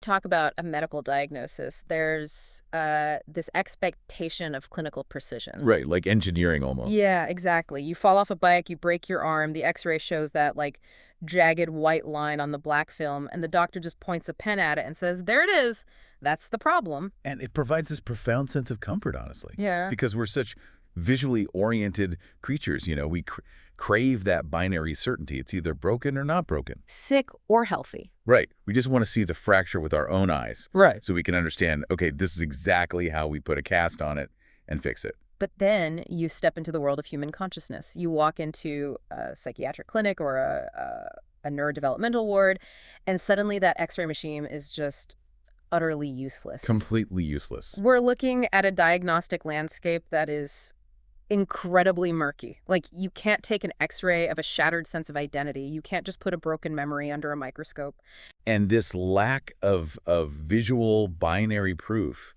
talk about a medical diagnosis, there's this expectation of clinical precision. Right, like engineering almost. Yeah, exactly. You fall off a bike, you break your arm, the x-ray shows that, like, jagged white line on the black film, and the doctor just points a pen at it and says, there it is. That's the problem. And it provides this profound sense of comfort, honestly. Yeah. Because we're such visually oriented creatures, we crave that binary certainty. It's either broken or not broken. Sick or healthy. Right. We just want to see the fracture with our own eyes. Right. So we can understand, okay, this is exactly how we put a cast on it and fix it. But then you step into the world of human consciousness. You walk into a psychiatric clinic or a neurodevelopmental ward, and suddenly that x-ray machine is just utterly useless. Completely useless. We're looking at a diagnostic landscape that is incredibly murky. Like, you can't take an x-ray of a shattered sense of identity. You can't just put a broken memory under a microscope. And this lack of visual binary proof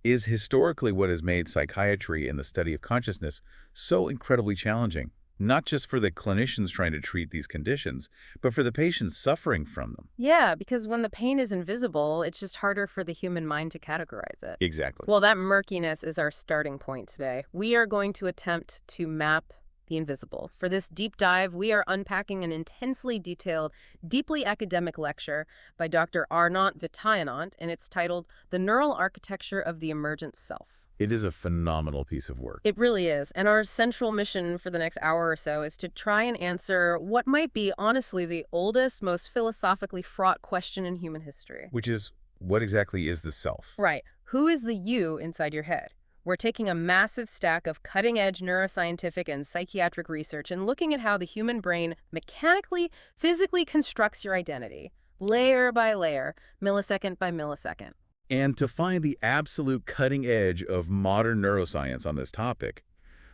is historically what has made psychiatry and the study of consciousness so incredibly challenging, not just for the clinicians trying to treat these conditions, but for the patients suffering from them. Yeah, because when the pain is invisible, it's just harder for the human mind to categorize it. Exactly. Well, that murkiness is our starting point today. We are going to attempt to map the invisible. For this deep dive, we are unpacking an intensely detailed, deeply academic lecture by Dr. Arnott Vitayanant, and it's titled The Neural Architecture of the Emergent Self. It is a phenomenal piece of work. It really is. And our central mission for the next hour or so is to try and answer what might be, honestly, the oldest, most philosophically fraught question in human history. Which is, what exactly is the self? Right. Who is the you inside your head? We're taking a massive stack of cutting-edge neuroscientific and psychiatric research and looking at how the human brain mechanically, physically constructs your identity, layer by layer, millisecond by millisecond. And to find the absolute cutting edge of modern neuroscience on this topic,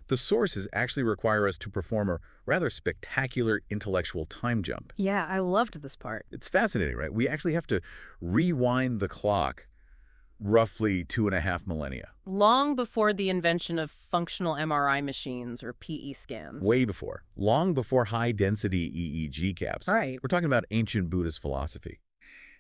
the sources actually require us to perform a rather spectacular intellectual time jump. Yeah, I loved this part. It's fascinating, right? We actually have to rewind the clock roughly 2.5 millennia. Long before the invention of functional MRI machines or PE scans. Way before. Long before high-density EEG caps. Right. We're talking about ancient Buddhist philosophy.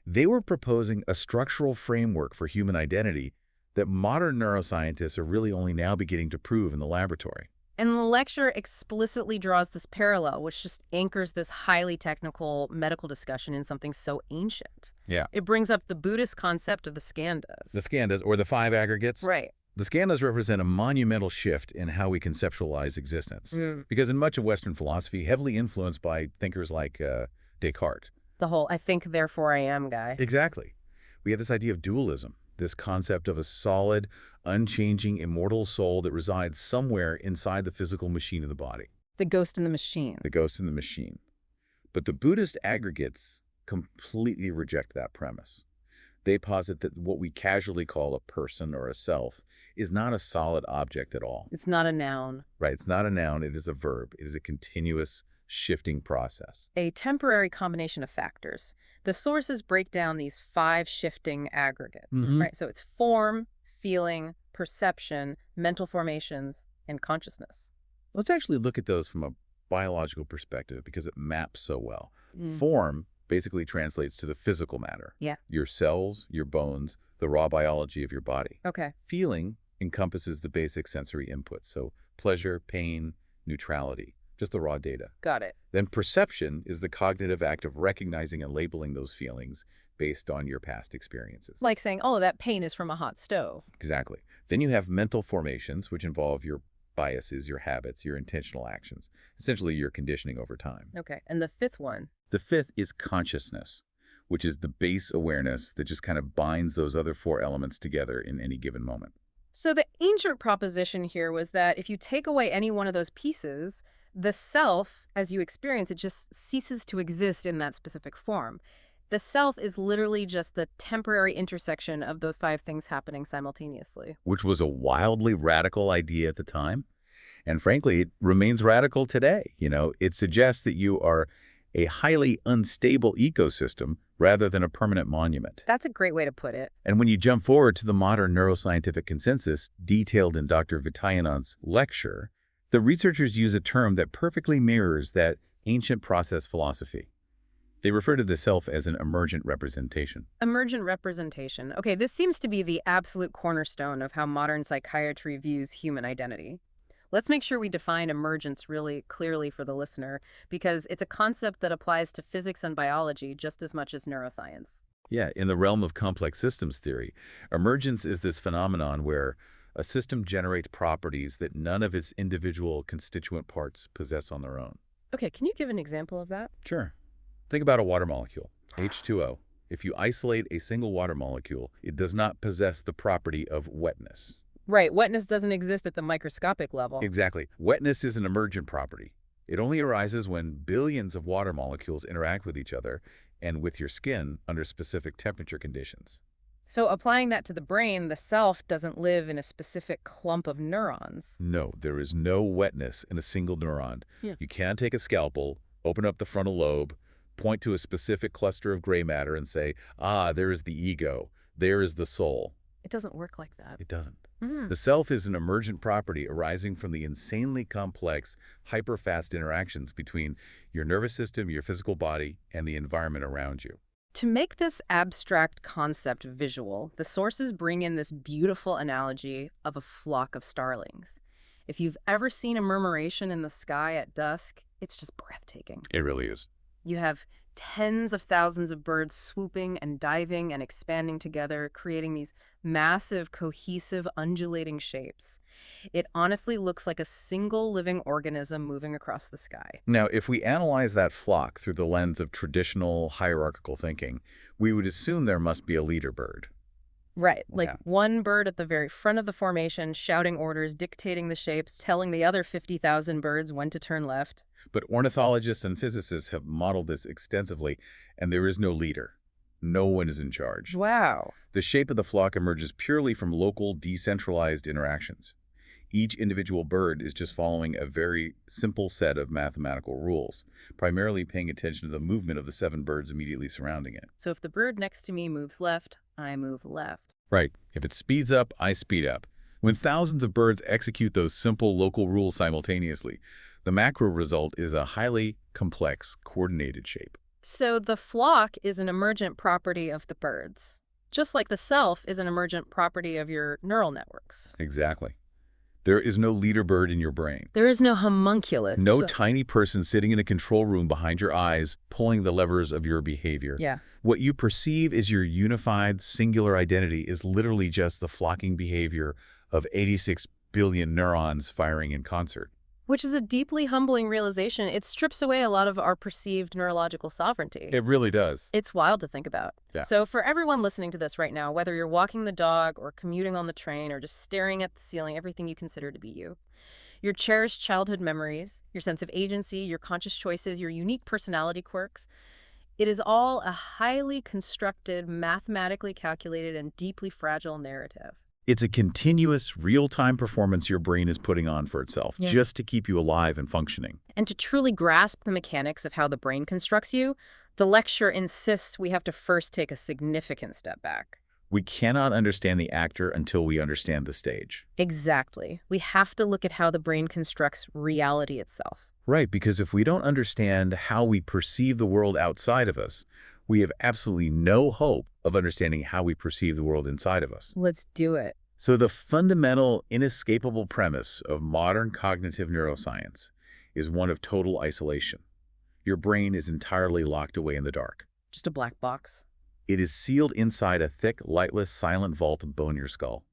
They were proposing a structural framework for human identity that modern neuroscientists are really only now beginning to prove in the laboratory. And the lecture explicitly draws this parallel, which just anchors this highly technical medical discussion in something so ancient. Yeah. It brings up the Buddhist concept of the skandhas. The skandhas, or the 5 aggregates. Right. The skandhas represent a monumental shift in how we conceptualize existence. Because in much of Western philosophy, heavily influenced by thinkers like Descartes. The whole I think, therefore I am guy. Exactly. We have this idea of dualism, this concept of a solid, unchanging, immortal soul that resides somewhere inside the physical machine of the body. The ghost in the machine. The ghost in the machine. But the Buddhist aggregates completely reject that premise. They posit that what we casually call a person or a self is not a solid object at all. It's not a noun. Right, it's not a noun, it is a verb. It is a continuous shifting process. A temporary combination of factors. The sources break down these 5 shifting aggregates, right? So it's form, feeling, perception, mental formations, and consciousness. Let's actually look at those from a biological perspective because it maps so well. Form basically translates to the physical matter. Yeah. Your cells, your bones, the raw biology of your body. Okay. Feeling encompasses the basic sensory inputs, so pleasure, pain, neutrality, just the raw data. Got it. Then perception is the cognitive act of recognizing and labeling those feelings based on your past experiences. Like saying, oh, that pain is from a hot stove. Exactly. Then you have mental formations, which involve your biases, your habits, your intentional actions, essentially your conditioning over time. Okay. And the 5th one? The 5th is consciousness, which is the base awareness that just kind of binds those other 4 elements together in any given moment. So the ancient proposition here was that if you take away any one of those pieces, the self, as you experience it, just ceases to exist in that specific form. The self is literally just the temporary intersection of those 5 things happening simultaneously. Which was a wildly radical idea at the time. And frankly, it remains radical today. It suggests that you are a highly unstable ecosystem rather than a permanent monument. That's a great way to put it. And when you jump forward to the modern neuroscientific consensus detailed in Dr. Vitayanant's lecture, the researchers use a term that perfectly mirrors that ancient process philosophy. They refer to the self as an emergent representation. Emergent representation. Okay, this seems to be the absolute cornerstone of how modern psychiatry views human identity. Let's make sure we define emergence really clearly for the listener, because it's a concept that applies to physics and biology just as much as neuroscience. Yeah, in the realm of complex systems theory, emergence is this phenomenon where a system generates properties that none of its individual constituent parts possess on their own. Okay, can you give an example of that? Sure. Think about a water molecule, H2O. If you isolate a single water molecule, it does not possess the property of wetness. Right, wetness doesn't exist at the microscopic level. Exactly. Wetness is an emergent property. It only arises when billions of water molecules interact with each other and with your skin under specific temperature conditions. So applying that to the brain, the self doesn't live in a specific clump of neurons. No, there is no wetness in a single neuron. Yeah. You can't take a scalpel, open up the frontal lobe, point to a specific cluster of gray matter and say, ah, there is the ego, there is the soul. It doesn't work like that. It doesn't. Mm. The self is an emergent property arising from the insanely complex, hyper-fast interactions between your nervous system, your physical body, and the environment around you. To make this abstract concept visual, the sources bring in this beautiful analogy of a flock of starlings. If you've ever seen a murmuration in the sky at dusk, it's just breathtaking. It really is. You have tens of thousands of birds swooping and diving and expanding together, creating these massive, cohesive, undulating shapes. It honestly looks like a single living organism moving across the sky. Now, if we analyze that flock through the lens of traditional hierarchical thinking, we would assume there must be a leader bird. Right, like Yeah. one bird at the very front of the formation, shouting orders, dictating the shapes, telling the other 50,000 birds when to turn left. But ornithologists and physicists have modeled this extensively, and there is no leader. No one is in charge. Wow. The shape of the flock emerges purely from local, decentralized interactions. Each individual bird is just following a very simple set of mathematical rules, primarily paying attention to the movement of the 7 birds immediately surrounding it. So if the bird next to me moves left, I move left. Right. If it speeds up, I speed up. When thousands of birds execute those simple local rules simultaneously, the macro result is a highly complex, coordinated shape. So the flock is an emergent property of the birds, just like the self is an emergent property of your neural networks. Exactly. There is no leader bird in your brain. There is no homunculus. No tiny person sitting in a control room behind your eyes, pulling the levers of your behavior. Yeah. What you perceive as your unified, singular identity is literally just the flocking behavior of 86 billion neurons firing in concert. Which is a deeply humbling realization. It strips away a lot of our perceived neurological sovereignty. It really does. It's wild to think about. Yeah. So for everyone listening to this right now, whether you're walking the dog or commuting on the train or just staring at the ceiling, everything you consider to be you, your cherished childhood memories, your sense of agency, your conscious choices, your unique personality quirks, it is all a highly constructed, mathematically calculated, and deeply fragile narrative. It's a continuous, real-time performance your brain is putting on for itself, Yeah. just to keep you alive and functioning. And to truly grasp the mechanics of how the brain constructs you, the lecture insists we have to first take a significant step back. We cannot understand the actor until we understand the stage. Exactly. We have to look at how the brain constructs reality itself. Right, because if we don't understand how we perceive the world outside of us, we have absolutely no hope of understanding how we perceive the world inside of us. Let's do it. So the fundamental, inescapable premise of modern cognitive neuroscience is one of total isolation. Your brain is entirely locked away in the dark. Just a black box. It is sealed inside a thick, lightless, silent vault of bone in your skull.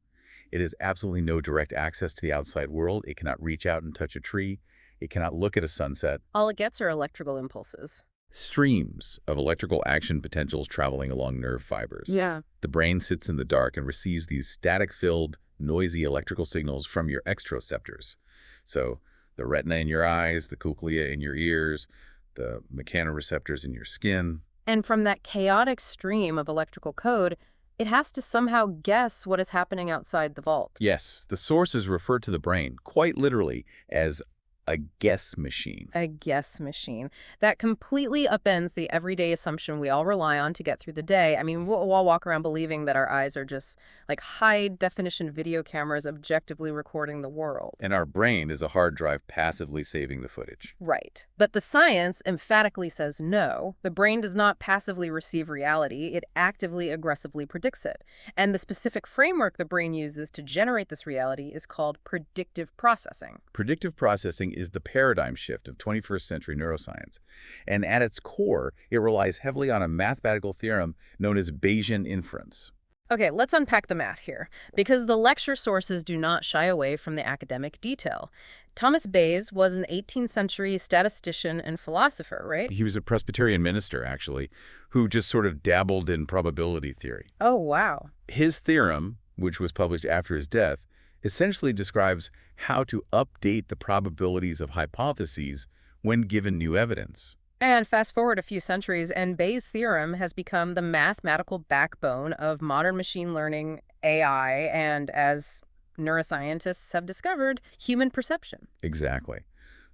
It has absolutely no direct access to the outside world. It cannot reach out and touch a tree. It cannot look at a sunset. All it gets are electrical impulses. Streams of electrical action potentials traveling along nerve fibers. Yeah. The brain sits in the dark and receives these static-filled, noisy electrical signals from your exteroceptors. So the retina in your eyes, the cochlea in your ears, the mechanoreceptors in your skin. And from that chaotic stream of electrical code, it has to somehow guess what is happening outside the vault. Yes, the sources refer to the brain, quite literally, as a guess machine. A guess machine. That completely upends the everyday assumption we all rely on to get through the day. I mean, we'll all walk around believing that our eyes are just like high-definition video cameras objectively recording the world. And our brain is a hard drive passively saving the footage. Right. But the science emphatically says no. The brain does not passively receive reality. It actively, aggressively predicts it. And the specific framework the brain uses to generate this reality is called predictive processing. Predictive processing is the paradigm shift of 21st century neuroscience. And at its core, it relies heavily on a mathematical theorem known as Bayesian inference. Okay, let's unpack the math here, because the lecture sources do not shy away from the academic detail. Thomas Bayes was an 18th century statistician and philosopher, right? He was a Presbyterian minister, actually, who just sort of dabbled in probability theory. Oh, wow. His theorem, which was published after his death, essentially describes how to update the probabilities of hypotheses when given new evidence. And fast forward a few centuries, and Bayes' theorem has become the mathematical backbone of modern machine learning, AI, and, as neuroscientists have discovered, human perception. Exactly.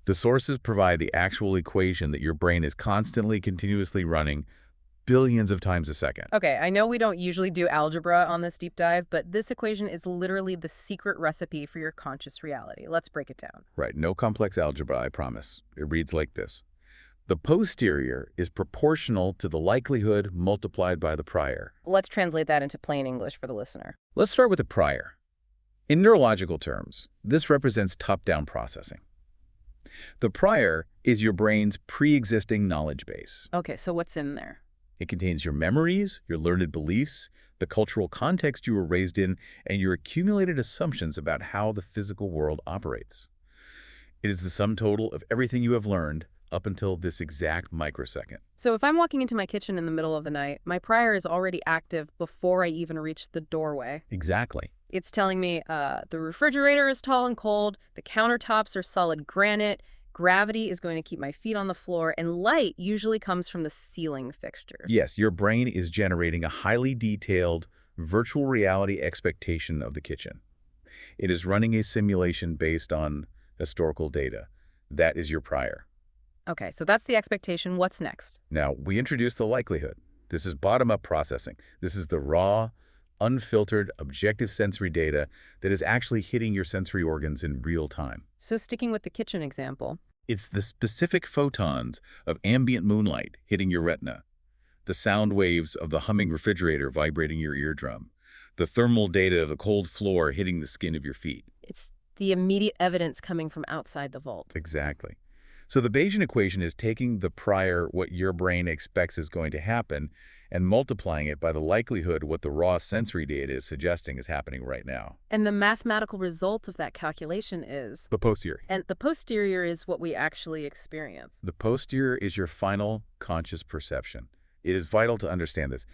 The sources provide the actual equation that your brain is constantly, continuously running billions of times a second. Okay, I know we don't usually do algebra on this deep dive, but this equation is literally the secret recipe for your conscious reality. Let's break it down. Right, no complex algebra, I promise. It reads like this. The posterior is proportional to the likelihood multiplied by the prior. Let's translate that into plain English for the listener. Let's start with the prior. In neurological terms, this represents top-down processing. The prior is your brain's pre-existing knowledge base. Okay, so what's in there? It contains your memories, your learned beliefs, the cultural context you were raised in, and your accumulated assumptions about how the physical world operates. It is the sum total of everything you have learned up until this exact microsecond. So if I'm walking into my kitchen in the middle of the night, my prior is already active before I even reach the doorway. Exactly. It's telling me the refrigerator is tall and cold, the countertops are solid granite, gravity is going to keep my feet on the floor, and light usually comes from the ceiling fixtures. Yes, your brain is generating a highly detailed virtual reality expectation of the kitchen. It is running a simulation based on historical data. That is your prior. Okay, so that's the expectation. What's next? Now, we introduce the likelihood. This is bottom-up processing. This is the raw, unfiltered, objective sensory data that is actually hitting your sensory organs in real time. So sticking with the kitchen example. It's the specific photons of ambient moonlight hitting your retina, the sound waves of the humming refrigerator vibrating your eardrum, the thermal data of the cold floor hitting the skin of your feet. It's the immediate evidence coming from outside the vault. Exactly. So the Bayesian equation is taking the prior, what your brain expects is going to happen, and multiplying it by the likelihood what the raw sensory data is suggesting is happening right now. And the mathematical result of that calculation is... The posterior. And the posterior is what we actually experience. The posterior is your final conscious perception. It is vital to understand this.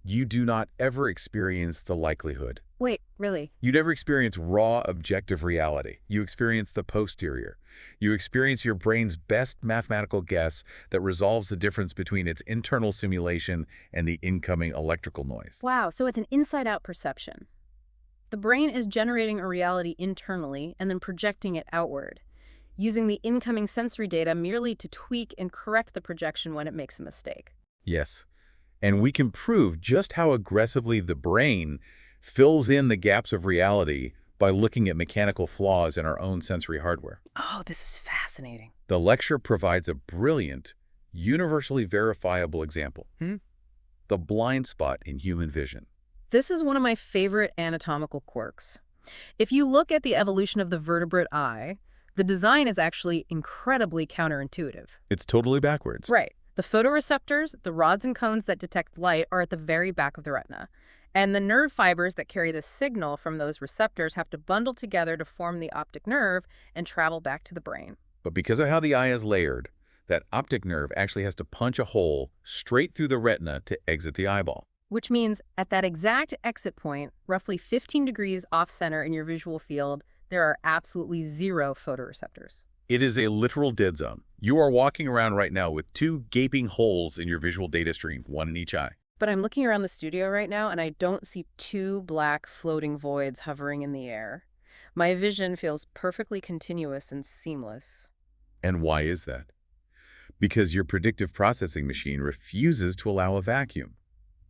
You do not ever experience the likelihood. Wait, really? You never experience raw, objective reality. You experience the posterior. You experience your brain's best mathematical guess that resolves the difference between its internal simulation and the incoming electrical noise. Wow, so it's an inside-out perception. The brain is generating a reality internally and then projecting it outward, using the incoming sensory data merely to tweak and correct the projection when it makes a mistake. Yes. And we can prove just how aggressively the brain fills in the gaps of reality by looking at mechanical flaws in our own sensory hardware. Oh, this is fascinating. The lecture provides a brilliant, universally verifiable example. The blind spot in human vision. This is one of my favorite anatomical quirks. If you look at the evolution of the vertebrate eye, the design is actually incredibly counterintuitive. It's totally backwards. Right. The photoreceptors, the rods and cones that detect light, are at the very back of the retina. And the nerve fibers that carry the signal from those receptors have to bundle together to form the optic nerve and travel back to the brain. But because of how the eye is layered, that optic nerve actually has to punch a hole straight through the retina to exit the eyeball. Which means at that exact exit point, roughly 15 degrees off-center in your visual field, there are absolutely zero photoreceptors. It is a literal dead zone. You are walking around right now with two gaping holes in your visual data stream, one in each eye. But I'm looking around the studio right now, and I don't see two black floating voids hovering in the air. My vision feels perfectly continuous and seamless. And why is that? Because your predictive processing machine refuses to allow a vacuum.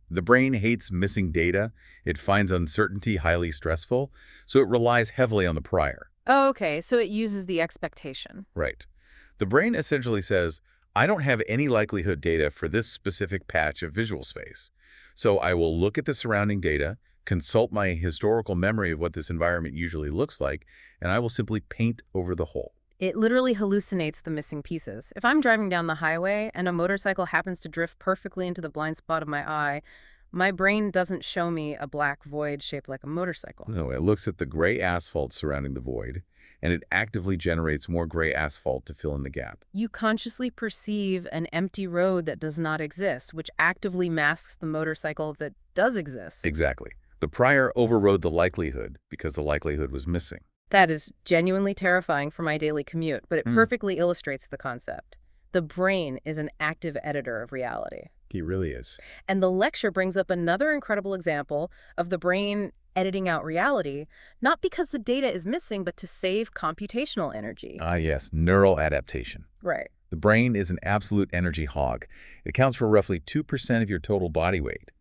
The brain hates missing data, it finds uncertainty highly stressful, so it relies heavily on the prior. Oh, okay, so it uses the expectation. Right. The brain essentially says, I don't have any likelihood data for this specific patch of visual space. So I will look at the surrounding data, consult my historical memory of what this environment usually looks like, and I will simply paint over the whole. It literally hallucinates the missing pieces. If I'm driving down the highway and a motorcycle happens to drift perfectly into the blind spot of my eye, my brain doesn't show me a black void shaped like a motorcycle. No, it looks at the gray asphalt surrounding the void, and it actively generates more gray asphalt to fill in the gap. You consciously perceive an empty road that does not exist, which actively masks the motorcycle that does exist. Exactly. The prior overrode the likelihood because the likelihood was missing. That is genuinely terrifying for my daily commute, but it perfectly illustrates the concept. The brain is an active editor of reality. He really is. And the lecture brings up another incredible example of the brain editing out reality, not because the data is missing, but to save computational energy. Ah, yes, neural adaptation. Right. The brain is an absolute energy hog. It accounts for roughly 2% of your total body weight.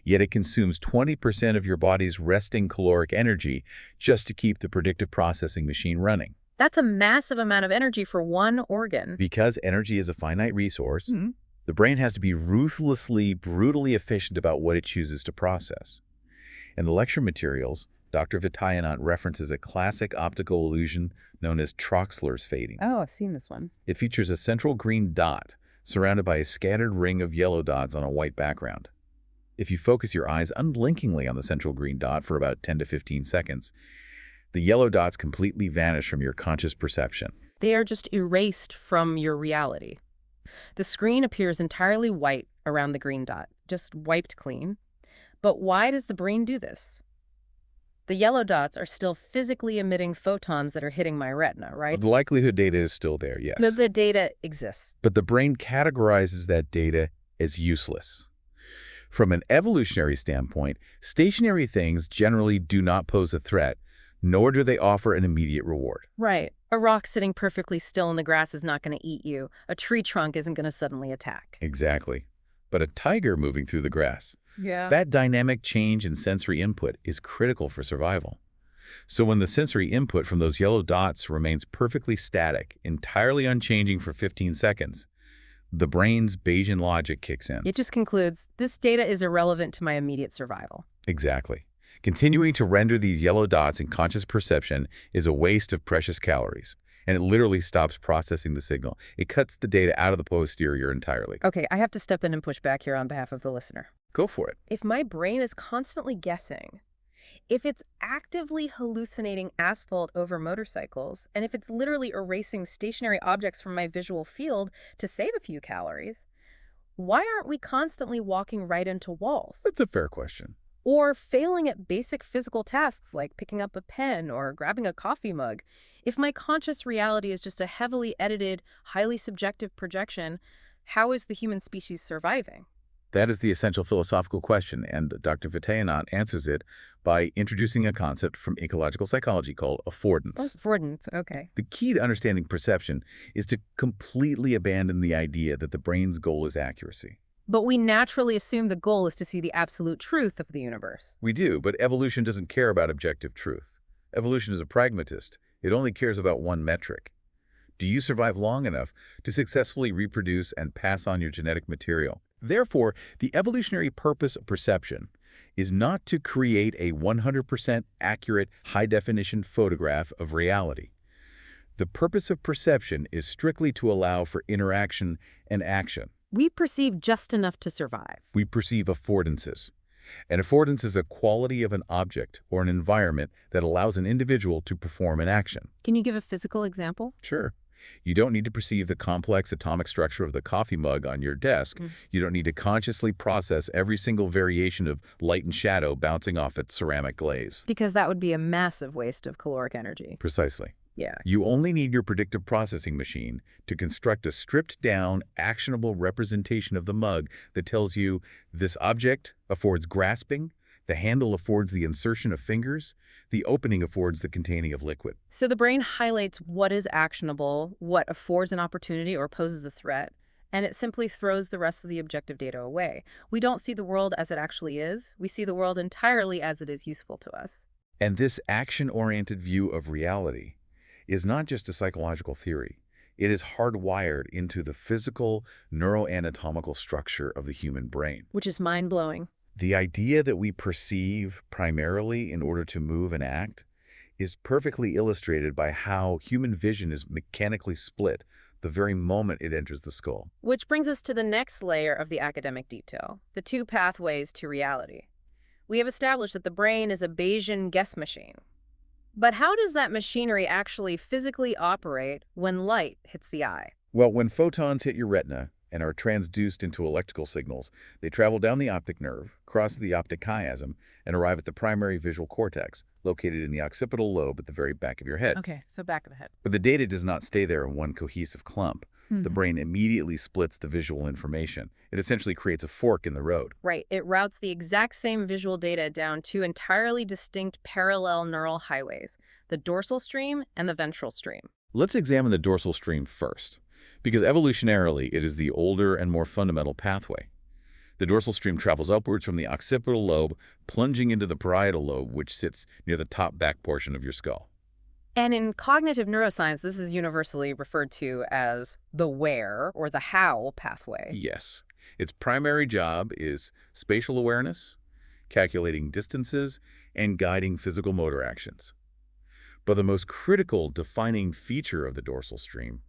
Yet it consumes 20% of your body's resting caloric energy just to keep the predictive processing machine running. That's a massive amount of energy for one organ. Because energy is a finite resource, the brain has to be ruthlessly, brutally efficient about what it chooses to process. In the lecture materials, Dr. Vitayanant references a classic optical illusion known as Troxler's fading. Oh, I've seen this one. It features a central green dot surrounded by a scattered ring of yellow dots on a white background. If you focus your eyes unblinkingly on the central green dot for about 10 to 15 seconds, the yellow dots completely vanish from your conscious perception. They are just erased from your reality. The screen appears entirely white around the green dot, just wiped clean. But why does the brain do this? The yellow dots are still physically emitting photons that are hitting my retina, right? The likelihood data is still there, yes. The data exists. But the brain categorizes that data as useless. From an evolutionary standpoint, stationary things generally do not pose a threat, nor do they offer an immediate reward. Right. A rock sitting perfectly still in the grass is not going to eat you. A tree trunk isn't going to suddenly attack. Exactly. But a tiger moving through the grass, Yeah. that dynamic change in sensory input is critical for survival. So when the sensory input from those yellow dots remains perfectly static, entirely unchanging for 15 seconds, the brain's Bayesian logic kicks in. It just concludes, this data is irrelevant to my immediate survival. Exactly. Continuing to render these yellow dots in conscious perception is a waste of precious calories, and it literally stops processing the signal. It cuts the data out of the posterior entirely. Okay, I have to step in and push back here on behalf of the listener. Go for it. If my brain is constantly guessing, if it's actively hallucinating asphalt over motorcycles, and if it's literally erasing stationary objects from my visual field to save a few calories, why aren't we constantly walking right into walls? That's a fair question. Or failing at basic physical tasks like picking up a pen or grabbing a coffee mug? If my conscious reality is just a heavily edited, highly subjective projection, how is the human species surviving? That is the essential philosophical question, and Dr. Vitayanant answers it by introducing a concept from ecological psychology called affordance. Affordance, okay. The key to understanding perception is to completely abandon the idea that the brain's goal is accuracy. But we naturally assume the goal is to see the absolute truth of the universe. We do, but evolution doesn't care about objective truth. Evolution is a pragmatist. It only cares about one metric. Do you survive long enough to successfully reproduce and pass on your genetic material? Therefore, the evolutionary purpose of perception is not to create a 100% accurate, high-definition photograph of reality. The purpose of perception is strictly to allow for interaction and action. We perceive just enough to survive. We perceive affordances. An affordance is a quality of an object or an environment that allows an individual to perform an action. Can you give a physical example? Sure. You don't need to perceive the complex atomic structure of the coffee mug on your desk. You don't need to consciously process every single variation of light and shadow bouncing off its ceramic glaze. Because that would be a massive waste of caloric energy. Precisely. Yeah. You only need your predictive processing machine to construct a stripped-down, actionable representation of the mug that tells you this object affords grasping, The handle affords the insertion of fingers. The opening affords the containing of liquid. So the brain highlights what is actionable, what affords an opportunity or poses a threat, and it simply throws the rest of the objective data away. We don't see the world as it actually is. We see the world entirely as it is useful to us. And this action-oriented view of reality is not just a psychological theory. It is hardwired into the physical, neuroanatomical structure of the human brain. Which is mind-blowing. The idea that we perceive primarily in order to move and act is perfectly illustrated by how human vision is mechanically split the very moment it enters the skull. Which brings us to the next layer of the academic detail, the two pathways to reality. We have established that the brain is a Bayesian guess machine. But how does that machinery actually physically operate when light hits the eye? Well, when photons hit your retina and are transduced into electrical signals, they travel down the optic nerve, cross the optic chiasm, and arrive at the primary visual cortex, located in the occipital lobe at the very back of your head. Okay, so back of the head. But the data does not stay there in one cohesive clump. The brain immediately splits the visual information. It essentially creates a fork in the road. Right. It routes the exact same visual data down two entirely distinct parallel neural highways, the dorsal stream and the ventral stream. Let's examine the dorsal stream first, because evolutionarily it is the older and more fundamental pathway. The dorsal stream travels upwards from the occipital lobe, plunging into the parietal lobe, which sits near the top back portion of your skull. And in cognitive neuroscience, this is universally referred to as the where or the how pathway. Yes. Its primary job is spatial awareness, calculating distances, and guiding physical motor actions. But the most critical defining feature of the dorsal stream,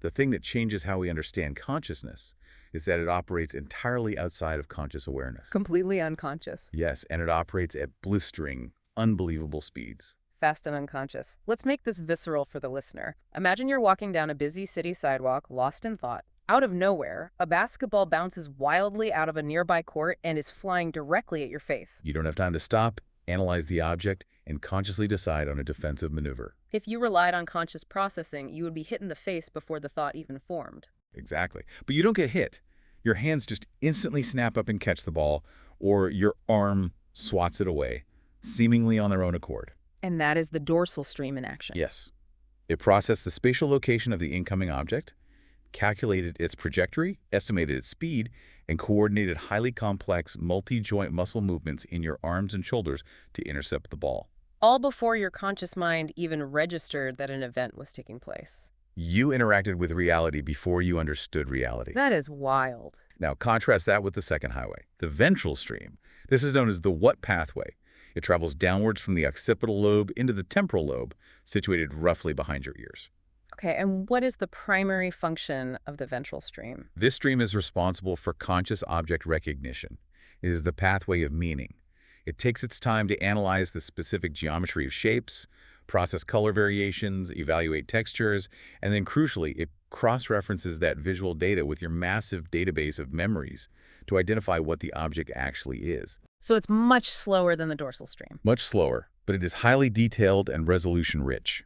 the thing that changes how we understand consciousness, is that it operates entirely outside of conscious awareness. Completely unconscious. Yes, and it operates at blistering, unbelievable speeds. Fast and unconscious. Let's make this visceral for the listener. Imagine you're walking down a busy city sidewalk, lost in thought. Out of nowhere, a basketball bounces wildly out of a nearby court and is flying directly at your face. You don't have time to stop, analyze the object, and consciously decide on a defensive maneuver. If you relied on conscious processing, you would be hit in the face before the thought even formed. Exactly. But you don't get hit. Your hands just instantly snap up and catch the ball, or your arm swats it away, seemingly on their own accord. And that is the dorsal stream in action. Yes. It processed the spatial location of the incoming object, calculated its trajectory, estimated its speed, and coordinated highly complex multi-joint muscle movements in your arms and shoulders to intercept the ball. All before your conscious mind even registered that an event was taking place. You interacted with reality before you understood reality. That is wild. Now contrast that with the second highway, the ventral stream. This is known as the what pathway. It travels downwards from the occipital lobe into the temporal lobe, situated roughly behind your ears. Okay, and what is the primary function of the ventral stream? This stream is responsible for conscious object recognition. It is the pathway of meaning. It takes its time to analyze the specific geometry of shapes, process color variations, evaluate textures, and then crucially, it cross-references that visual data with your massive database of memories to identify what the object actually is. So it's much slower than the dorsal stream. Much slower, but it is highly detailed and resolution-rich.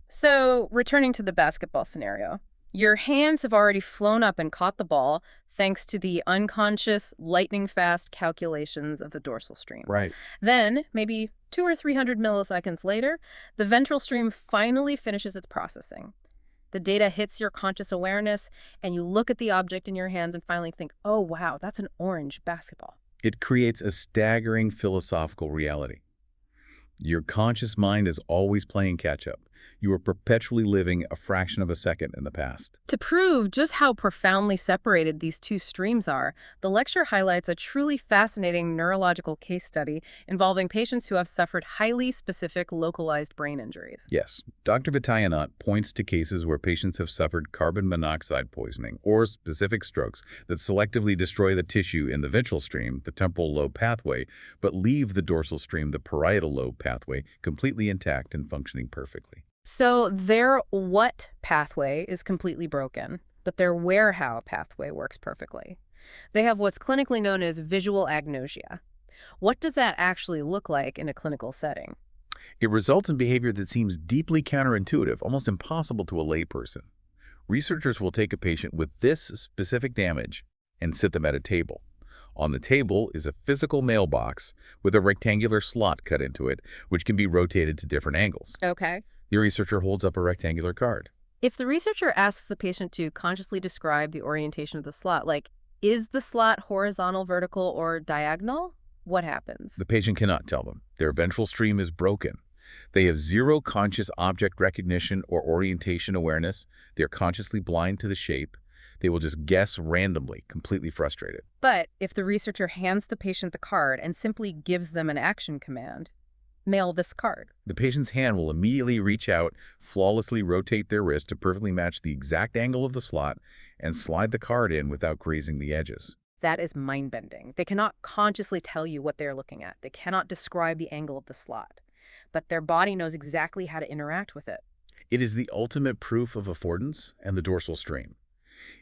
So, returning to the basketball scenario, your hands have already flown up and caught the ball thanks to the unconscious, lightning-fast calculations of the dorsal stream. Right. Then, maybe 200 or 300 milliseconds later, the ventral stream finally finishes its processing. The data hits your conscious awareness, and you look at the object in your hands and finally think, oh, wow, that's an orange basketball. It creates a staggering philosophical reality. Your conscious mind is always playing catch-up. You are perpetually living a fraction of a second in the past. To prove just how profoundly separated these two streams are, the lecture highlights a truly fascinating neurological case study involving patients who have suffered highly specific localized brain injuries. Yes, Dr. Vitayanat points to cases where patients have suffered carbon monoxide poisoning or specific strokes that selectively destroy the tissue in the ventral stream, the temporal lobe pathway, but leave the dorsal stream, the parietal lobe pathway, completely intact and functioning perfectly. So their what pathway is completely broken, but their where-how pathway works perfectly. They have what's clinically known as visual agnosia. What does that actually look like in a clinical setting? It results in behavior that seems deeply counterintuitive, almost impossible to a layperson. Researchers will take a patient with this specific damage and sit them at a table. On the table is a physical mailbox with a rectangular slot cut into it, which can be rotated to different angles. Okay. The researcher holds up a rectangular card. If the researcher asks the patient to consciously describe the orientation of the slot, like, is the slot horizontal, vertical, or diagonal? What happens? The patient cannot tell them. Their ventral stream is broken. They have zero conscious object recognition or orientation awareness. They are consciously blind to the shape. They will just guess randomly, completely frustrated. But if the researcher hands the patient the card and simply gives them an action command, mail this card, The patient's hand will immediately reach out, flawlessly rotate their wrist to perfectly match the exact angle of the slot, and slide the card in without grazing the edges. that is mind-bending. They cannot consciously tell you what they're looking at. They cannot describe the angle of the slot. But their body knows exactly how to interact with it. It is the ultimate proof of affordance and the dorsal stream.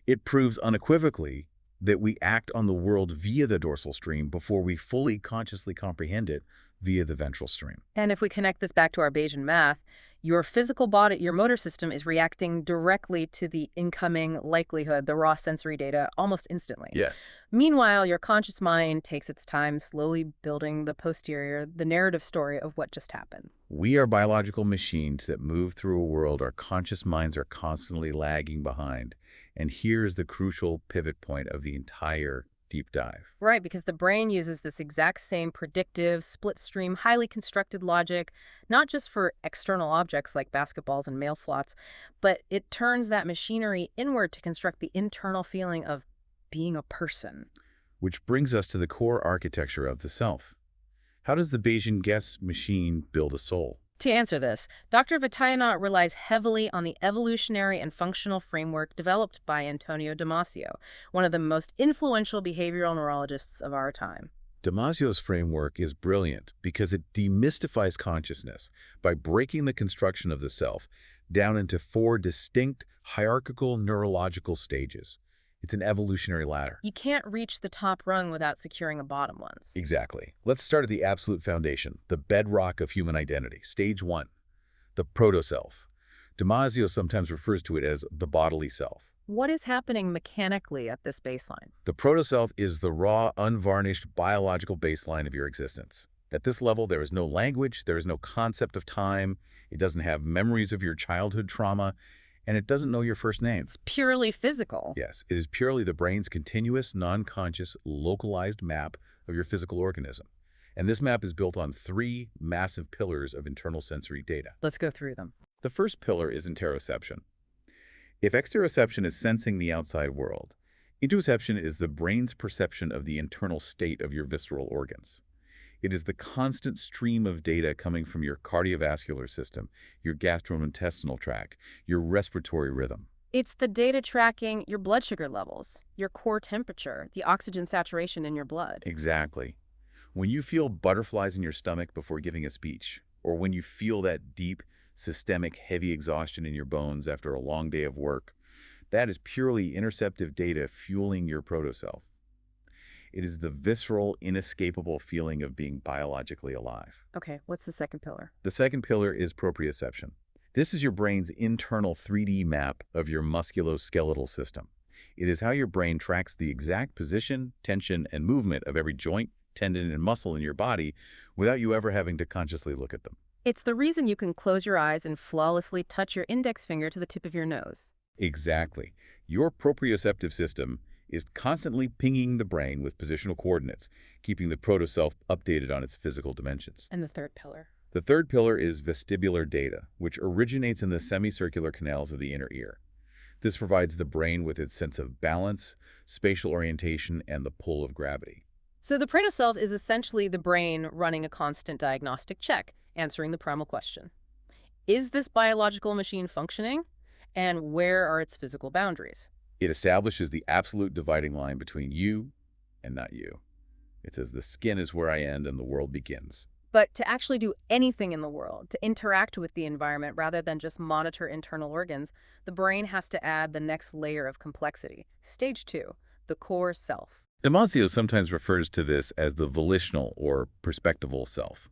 It proves unequivocally that we act on the world via the dorsal stream before we fully consciously comprehend it via the ventral stream. And if we connect this back to our Bayesian math, your physical body, your motor system is reacting directly to the incoming likelihood, the raw sensory data, almost instantly. Yes. Meanwhile, your conscious mind takes its time slowly building the posterior, the narrative story of what just happened. We are biological machines that move through a world our conscious minds are constantly lagging behind. And here's the crucial pivot point of the entire deep dive. Right, because the brain uses this exact same predictive, split-stream, highly constructed logic, not just for external objects like basketballs and mail slots, but it turns that machinery inward to construct the internal feeling of being a person. Which brings us to the core architecture of the self. How does the Bayesian guess machine build a soul? To answer this, Dr. Vitayanat relies heavily on the evolutionary and functional framework developed by Antonio Damasio, one of the most influential behavioral neurologists of our time. Damasio's framework is brilliant because it demystifies consciousness by breaking the construction of the self down into 4 distinct hierarchical neurological stages. It's an evolutionary ladder. You can't reach the top rung without securing a bottom ones. Exactly. Let's start at the absolute foundation, the bedrock of human identity. Stage 1, the proto-self. Damasio sometimes refers to it as the bodily self. What is happening mechanically at this baseline? The proto-self is the raw, unvarnished biological baseline of your existence. At this level, there is no language, there is no concept of time, it doesn't have memories of your childhood trauma, and it doesn't know your first name. It's purely physical. Yes, it is purely the brain's continuous, non-conscious, localized map of your physical organism. And this map is built on 3 massive pillars of internal sensory data. Let's go through them. The first pillar is interoception. If exteroception is sensing the outside world, interoception is the brain's perception of the internal state of your visceral organs. It is the constant stream of data coming from your cardiovascular system, your gastrointestinal tract, your respiratory rhythm. It's the data tracking your blood sugar levels, your core temperature, the oxygen saturation in your blood. Exactly. When you feel butterflies in your stomach before giving a speech, or when you feel that deep, systemic, heavy exhaustion in your bones after a long day of work, that is purely interceptive data fueling your proto-self. It is the visceral, inescapable feeling of being biologically alive. Okay, what's the second pillar? The second pillar is proprioception. This is your brain's internal 3D map of your musculoskeletal system. It is how your brain tracks the exact position, tension, and movement of every joint, tendon, and muscle in your body without you ever having to consciously look at them. It's the reason you can close your eyes and flawlessly touch your index finger to the tip of your nose. Exactly. Your proprioceptive system is constantly pinging the brain with positional coordinates, keeping the proto-self updated on its physical dimensions. And the third pillar? The third pillar is vestibular data, which originates in the semicircular canals of the inner ear. This provides the brain with its sense of balance, spatial orientation, and the pull of gravity. So the proto-self is essentially the brain running a constant diagnostic check, answering the primal question. Is this biological machine functioning? And where are its physical boundaries? It establishes the absolute dividing line between you and not you. It says the skin is where I end and the world begins. But to actually do anything in the world, to interact with the environment rather than just monitor internal organs, the brain has to add the next layer of complexity. Stage 2, the core self. Damasio sometimes refers to this as the volitional or perspectival self.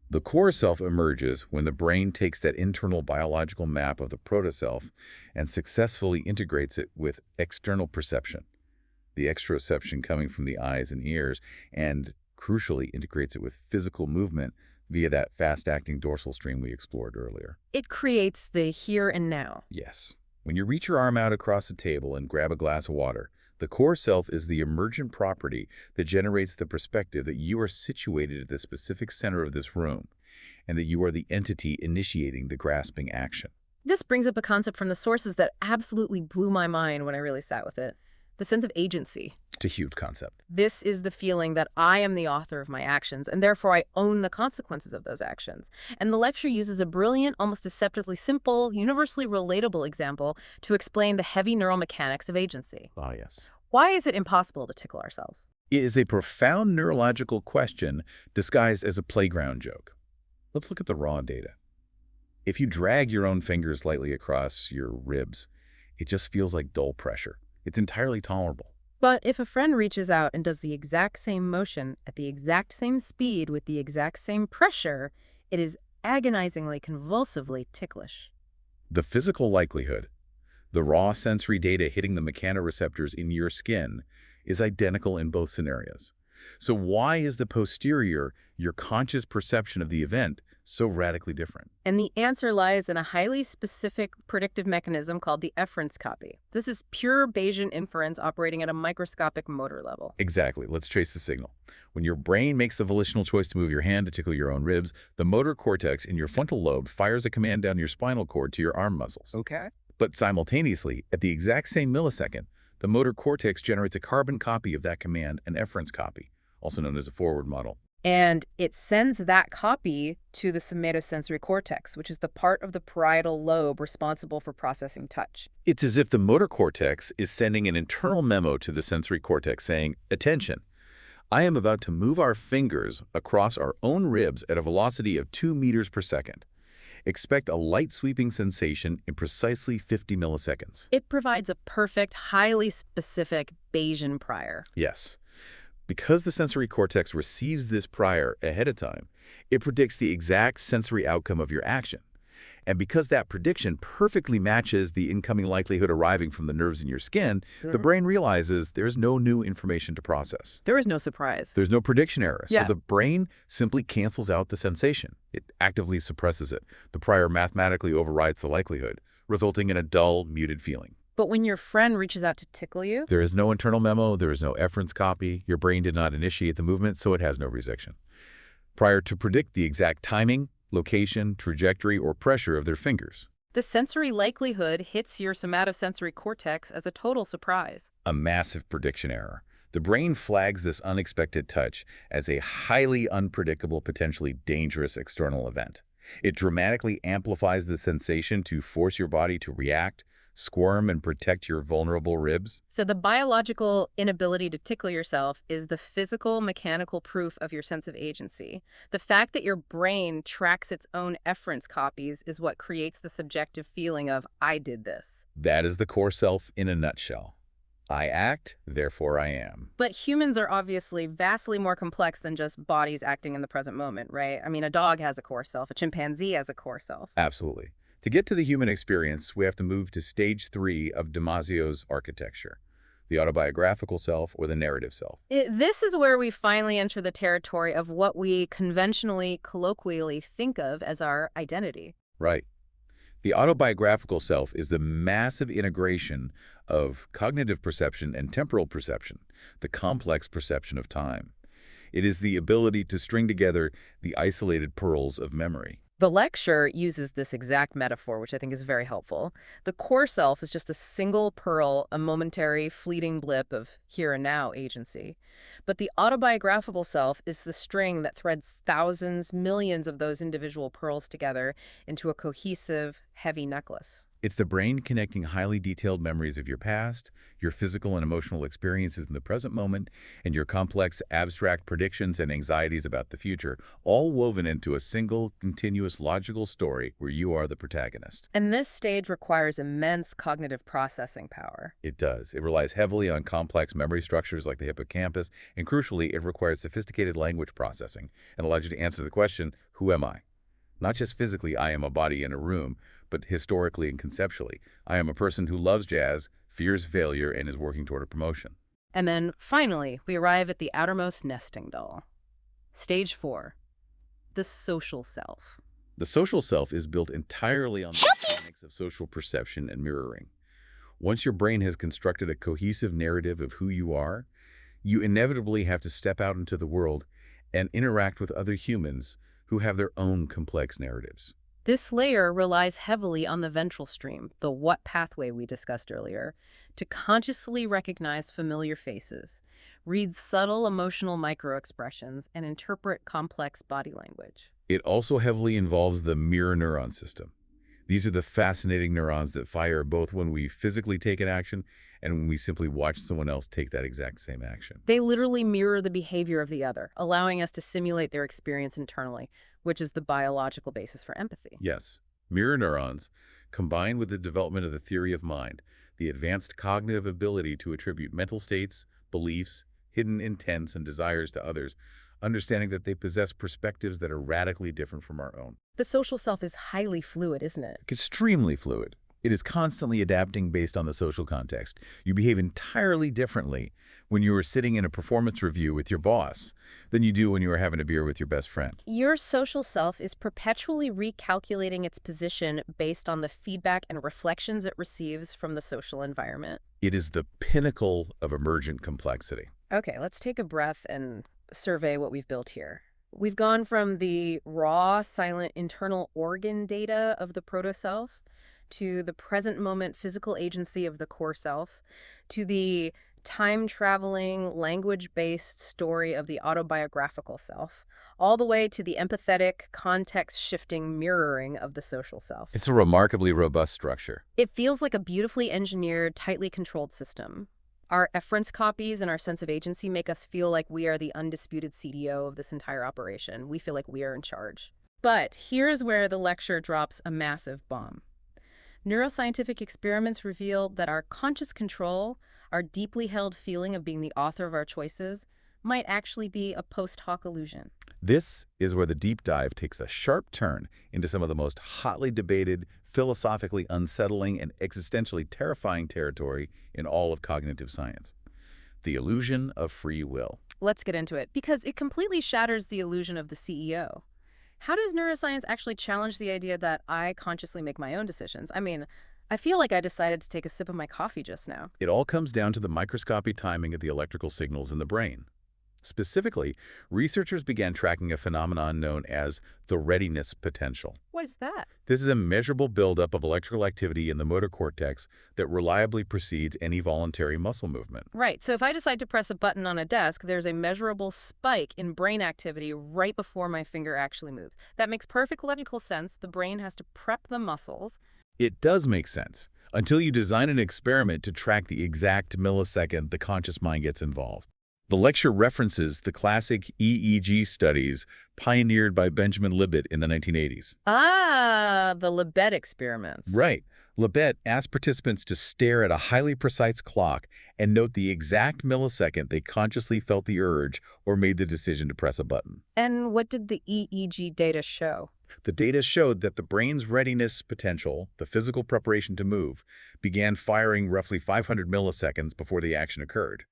The core self emerges when the brain takes that internal biological map of the proto-self and successfully integrates it with external perception. the exteroception coming from the eyes and ears, and crucially integrates it with physical movement via that fast-acting dorsal stream we explored earlier. It creates the here and now. Yes. When you reach your arm out across the table and grab a glass of water, the core self is the emergent property that generates the perspective that you are situated at the specific center of this room, and that you are the entity initiating the grasping action. This brings up a concept from the sources that absolutely blew my mind when I really sat with it. The sense of agency. It's a huge concept. This is the feeling that I am the author of my actions, and therefore I own the consequences of those actions. And the lecture uses a brilliant, almost deceptively simple, universally relatable example to explain the heavy neuromechanics of agency. Ah, yes. Why is it impossible to tickle ourselves? It is a profound neurological question disguised as a playground joke. Let's look at the raw data. If you drag your own fingers lightly across your ribs, it just feels like dull pressure. It's entirely tolerable. But if a friend reaches out and does the exact same motion at the exact same speed with the exact same pressure, it is agonizingly, convulsively ticklish. The physical likelihood, the raw sensory data hitting the mechanoreceptors in your skin, is identical in both scenarios. So why is the posterior, your conscious perception of the event, so radically different? And the answer lies in a highly specific predictive mechanism called the efference copy. This is pure Bayesian inference operating at a microscopic motor level. Exactly. Let's trace the signal. When your brain makes the volitional choice to move your hand to tickle your own ribs, the motor cortex in your frontal lobe fires a command down your spinal cord to your arm muscles. Okay. But simultaneously, at the exact same millisecond, the motor cortex generates a carbon copy of that command, an efference copy, also known as a forward model. And it sends that copy to the somatosensory cortex, which is the part of the parietal lobe responsible for processing touch. It's as if the motor cortex is sending an internal memo to the sensory cortex saying, "Attention, I am about to move our fingers across our own ribs at a velocity of 2 meters per second. Expect a light sweeping sensation in precisely 50 milliseconds. It provides a perfect, highly specific Bayesian prior. Yes. Because the sensory cortex receives this prior ahead of time, it predicts the exact sensory outcome of your action. And because that prediction perfectly matches the incoming likelihood arriving from the nerves in your skin, the brain realizes there's no new information to process. There is no surprise. There's no prediction error. Yeah. So the brain simply cancels out the sensation. It actively suppresses it. The prior mathematically overrides the likelihood, resulting in a dull, muted feeling. But when your friend reaches out to tickle you, There is no internal memo, there is no efference copy, your brain did not initiate the movement, so it has no resection. Prior to predict the exact timing, location, trajectory, or pressure of their fingers. the sensory likelihood hits your somatosensory cortex as a total surprise. A massive prediction error. The brain flags this unexpected touch as a highly unpredictable, potentially dangerous external event. It dramatically amplifies the sensation to force your body to react, squirm, and protect your vulnerable ribs. So the biological inability to tickle yourself is the physical, mechanical proof of your sense of agency. The fact that your brain tracks its own efference copies is what creates the subjective feeling of, I did this. That is the core self in a nutshell. I act, therefore I am. But humans are obviously vastly more complex than just bodies acting in the present moment, right? I mean, a dog has a core self, a chimpanzee has a core self. Absolutely. To get to the human experience, we have to move to stage 3 of Damasio's architecture, the autobiographical self or the narrative self. This is where we finally enter the territory of what we conventionally, colloquially think of as our identity. Right. The autobiographical self is the massive integration of cognitive perception and temporal perception, the complex perception of time. It is the ability to string together the isolated pearls of memory. The lecture uses this exact metaphor, which I think is very helpful. The core self is just a single pearl, a momentary, fleeting blip of here and now agency. But the autobiographical self is the string that threads thousands, millions of those individual pearls together into a cohesive, heavy necklace. It's the brain connecting highly detailed memories of your past, your physical and emotional experiences in the present moment, and your complex, abstract predictions and anxieties about the future, all woven into a single, continuous, logical story where you are the protagonist. And this stage requires immense cognitive processing power. It does. It relies heavily on complex memory structures like the hippocampus, and crucially, it requires sophisticated language processing and allows you to answer the question, who am I? Not just physically, I am a body in a room, but historically and conceptually. I am a person who loves jazz, fears failure, and is working toward a promotion. And then, finally, we arrive at the outermost nesting doll. Stage 4. The social self. The social self is built entirely on the mechanics of social perception and mirroring. Once your brain has constructed a cohesive narrative of who you are, you inevitably have to step out into the world and interact with other humans who have their own complex narratives. This layer relies heavily on the ventral stream, the what pathway we discussed earlier, to consciously recognize familiar faces, read subtle emotional microexpressions, and interpret complex body language. It also heavily involves the mirror neuron system. These are the fascinating neurons that fire both when we physically take an action and when we simply watch someone else take that exact same action. They literally mirror the behavior of the other, allowing us to simulate their experience internally, which is the biological basis for empathy. Yes, mirror neurons, combined with the development of the theory of mind, the advanced cognitive ability to attribute mental states, beliefs, hidden intents, and desires to others, understanding that they possess perspectives that are radically different from our own. The social self is highly fluid, isn't it? Extremely fluid. It is constantly adapting based on the social context. You behave entirely differently when you are sitting in a performance review with your boss than you do when you are having a beer with your best friend. Your social self is perpetually recalculating its position based on the feedback and reflections it receives from the social environment. It is the pinnacle of emergent complexity. Okay, let's take a breath and survey what we've built here. We've gone from the raw, silent internal organ data of the proto-self to the present moment physical agency of the core self, to the time-traveling, language-based story of the autobiographical self, all the way to the empathetic, context-shifting mirroring of the social self. It's a remarkably robust structure. It feels like a beautifully engineered, tightly controlled system. Our efference copies and our sense of agency make us feel like we are the undisputed CDO of this entire operation. We feel like we are in charge. But here's where the lecture drops a massive bomb. Neuroscientific experiments reveal that our conscious control, our deeply held feeling of being the author of our choices, might actually be a post hoc illusion. This is where the deep dive takes a sharp turn into some of the most hotly debated, philosophically unsettling, and existentially terrifying territory in all of cognitive science: the illusion of free will. Let's get into it, because it completely shatters the illusion of the CEO. How does neuroscience actually challenge the idea that I consciously make my own decisions? I mean, I feel like I decided to take a sip of my coffee just now. It all comes down to the microscopic timing of the electrical signals in the brain. Specifically, researchers began tracking a phenomenon known as the readiness potential. What is that? This is a measurable buildup of electrical activity in the motor cortex that reliably precedes any voluntary muscle movement. Right, so if I decide to press a button on a desk, there's a measurable spike in brain activity right before my finger actually moves. That makes perfect logical sense. The brain has to prep the muscles. It does make sense, until you design an experiment to track the exact millisecond the conscious mind gets involved. The lecture references the classic EEG studies pioneered by Benjamin Libet in the 1980s. Ah, the Libet experiments. Right. Libet asked participants to stare at a highly precise clock and note the exact millisecond they consciously felt the urge or made the decision to press a button. And what did the EEG data show? The data showed that the brain's readiness potential, the physical preparation to move, began firing roughly 500 milliseconds before the action occurred.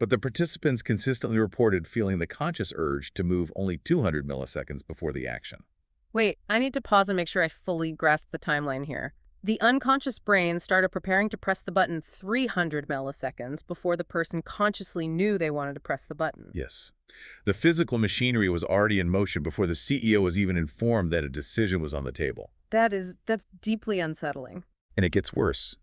But the participants consistently reported feeling the conscious urge to move only 200 milliseconds before the action. Wait, I need to pause and make sure I fully grasp the timeline here. The unconscious brain started preparing to press the button 300 milliseconds before the person consciously knew they wanted to press the button. Yes. The physical machinery was already in motion before the CEO was even informed that a decision was on the table. That's deeply unsettling. And it gets worse.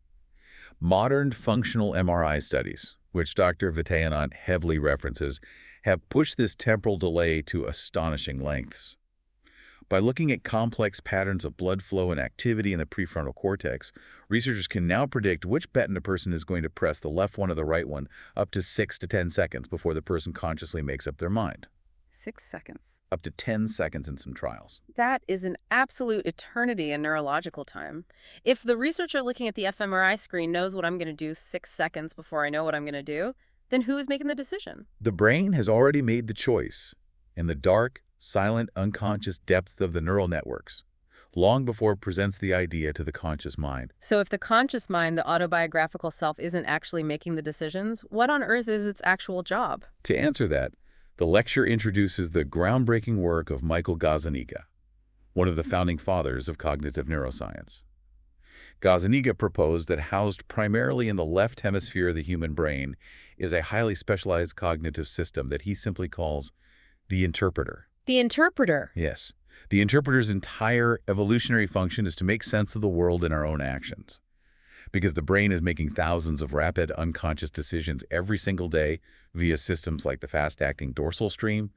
Modern functional MRI studies, which Dr. Vitayanant heavily references, have pushed this temporal delay to astonishing lengths. By looking at complex patterns of blood flow and activity in the prefrontal cortex, researchers can now predict which button a person is going to press, the left one or the right one, up to 6 to 10 seconds before the person consciously makes up their mind. 6 seconds. Up to 10 seconds in some trials. That is an absolute eternity in neurological time. If the researcher looking at the fMRI screen knows what I'm going to do 6 seconds before I know what I'm going to do, then who is making the decision? The brain has already made the choice in the dark, silent, unconscious depths of the neural networks. long before it presents the idea to the conscious mind. So if the conscious mind, the autobiographical self, isn't actually making the decisions, what on earth is its actual job? To answer that, the lecture introduces the groundbreaking work of Michael Gazzaniga, one of the founding fathers of cognitive neuroscience. Gazzaniga proposed that housed primarily in the left hemisphere of the human brain is a highly specialized cognitive system that he simply calls the interpreter. The interpreter. Yes. The interpreter's entire evolutionary function is to make sense of the world and our own actions. Because the brain is making thousands of rapid, unconscious decisions every single day via systems like the fast-acting dorsal stream,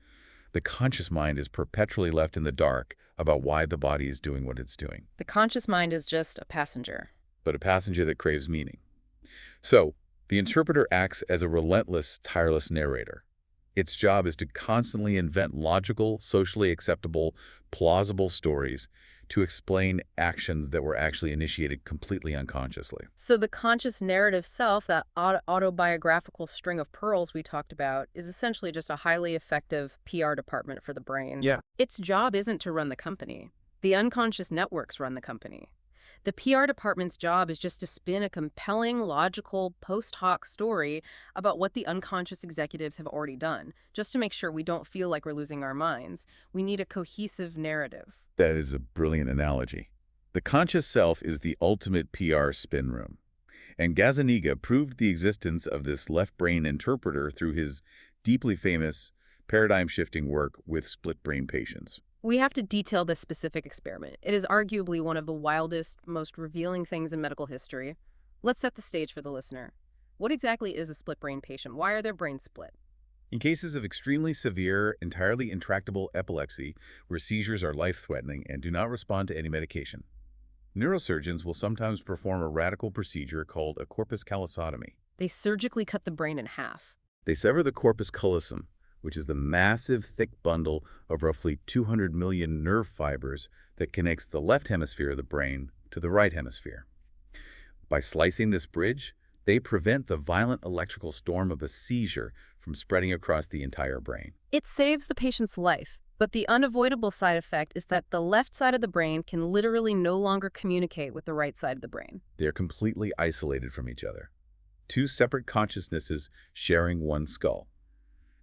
the conscious mind is perpetually left in the dark about why the body is doing what it's doing. The conscious mind is just a passenger. But a passenger that craves meaning. So, the interpreter acts as a relentless, tireless narrator. Its job is to constantly invent logical, socially acceptable, plausible stories to explain actions that were actually initiated completely unconsciously. So the conscious narrative self, that autobiographical string of pearls we talked about, is essentially just a highly effective PR department for the brain. Yeah. Its job isn't to run the company. The unconscious networks run the company. The PR department's job is just to spin a compelling, logical, post hoc story about what the unconscious executives have already done, just to make sure we don't feel like we're losing our minds. We need a cohesive narrative. That is a brilliant analogy. The conscious self is the ultimate PR spin room. And Gazzaniga proved the existence of this left brain interpreter through his deeply famous paradigm-shifting work with split-brain patients. We have to detail this specific experiment. It is arguably one of the wildest, most revealing things in medical history. Let's set the stage for the listener. What exactly is a split-brain patient? Why are their brains split? In cases of extremely severe, entirely intractable epilepsy, where seizures are life-threatening and do not respond to any medication, neurosurgeons will sometimes perform a radical procedure called a corpus callosotomy. They surgically cut the brain in half. They sever the corpus callosum, which is the massive, thick bundle of roughly 200 million nerve fibers that connects the left hemisphere of the brain to the right hemisphere. By slicing this bridge, they prevent the violent electrical storm of a seizure from spreading across the entire brain. It saves the patient's life, but the unavoidable side effect is that the left side of the brain can literally no longer communicate with the right side of the brain. They are completely isolated from each other. Two separate consciousnesses sharing one skull.